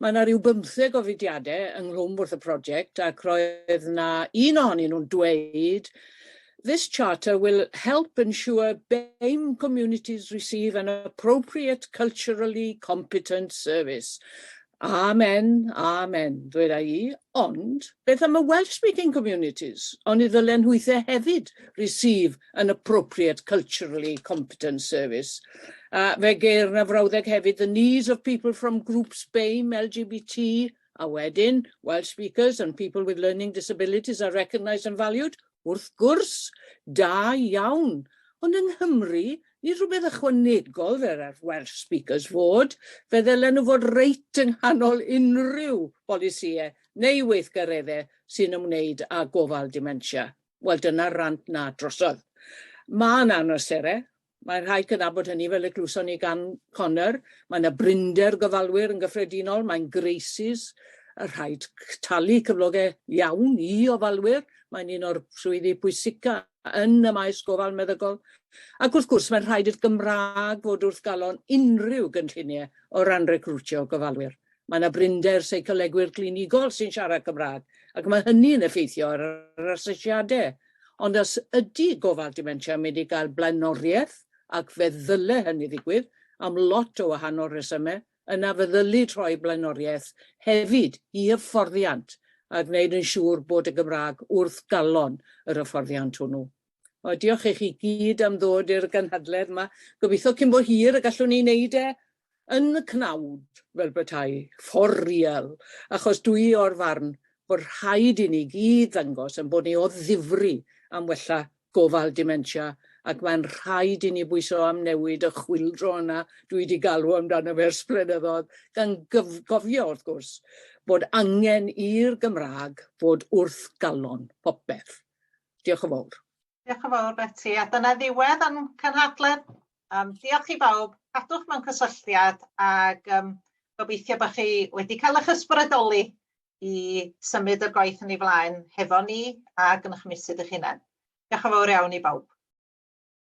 Mae yna rhyw 15 o fudiadau ynghlwm wrth y prosiect ac roedd yna un ohonyn nhw'n dweud this charter will help ensure BAME communities receive an appropriate culturally competent service. Amen, dweud i. Ond, beth am y Welsh-speaking communities? Ond i ddylen nhwythau hefyd receive an appropriate culturally competent service. Fe geir na frawddeg hefyd, the needs of people from groups BAME, LGBT, a wedyn, Welsh speakers and people with learning disabilities are recognised and valued. Wrth gwrs, da iawn. Ond yng Nghymru, nid rhywbeth ychwanegol fel ar Welsh speakers fod, fe ddylen nhw fod reit yng nghanol unrhyw polisïau neu weithgareddau sy'n ymwneud â gofal dementia. Wel, dyna'r rant na drosodd. Mae'n anawsterau. Mae'n rhaid cynabod hynny fel y glwson ni gan Connor. Mae yna brinder gofalwyr yn gyffredinol, mae'n greisus, y rhaid talu cyflogau iawn i ofalwyr. Mae'n un o'r swyddi pwysica yn y maes gofal meddygol. Ac wrth gwrs, mae'n rhaid i'r Gymraeg fod wrth galon unrhyw gynlluniau o ran recrwtio gofalwyr. Mae yna brinder seicolegwyr clinigol sy'n siarad Cymraeg, ac mae hynny'n effeithio ar yr asesiadau. Ond os ydy gofal dementia yn mynd i gael blaenoriaeth, ac fe ddyle hynny ddigwydd, am lot o wahanol resymau, yna fe ddylu troi blaenoriaeth hefyd i hyfforddiant a gwneud yn siŵr bod y Gymraeg wrth galon yr hyfforddiant hwnnw. Diolch i chi gyd am ddod i'r gynhadledd yma. Gobeithio cyn bo hir y gallwn ni wneud yn y cnawd fel betai, fforiel, achos dwi o'r farn bod rhaid i ni gyd ddangos yn bod ni o ddifri am wella gofal dementia ac mae'n rhaid i ni bwyso am newid y chwildro yna dwi wedi galw amdano fe ers blynyddoedd gan gofio wrth gwrs bod angen i'r Gymraeg fod wrth galon popeth. Diolch yn fawr. Diolch yn fawr Beti, a dyna ddiwedd yn cynhadledd. Diolch i bawb, cadwch mewn cysylltiad ac gobeithio bod chi wedi cael eich ysbrydoli i symud y gwaith yn ei flaen hefo ni ac yn eich misydd eich hunain. Diolch yn fawr iawn i bawb.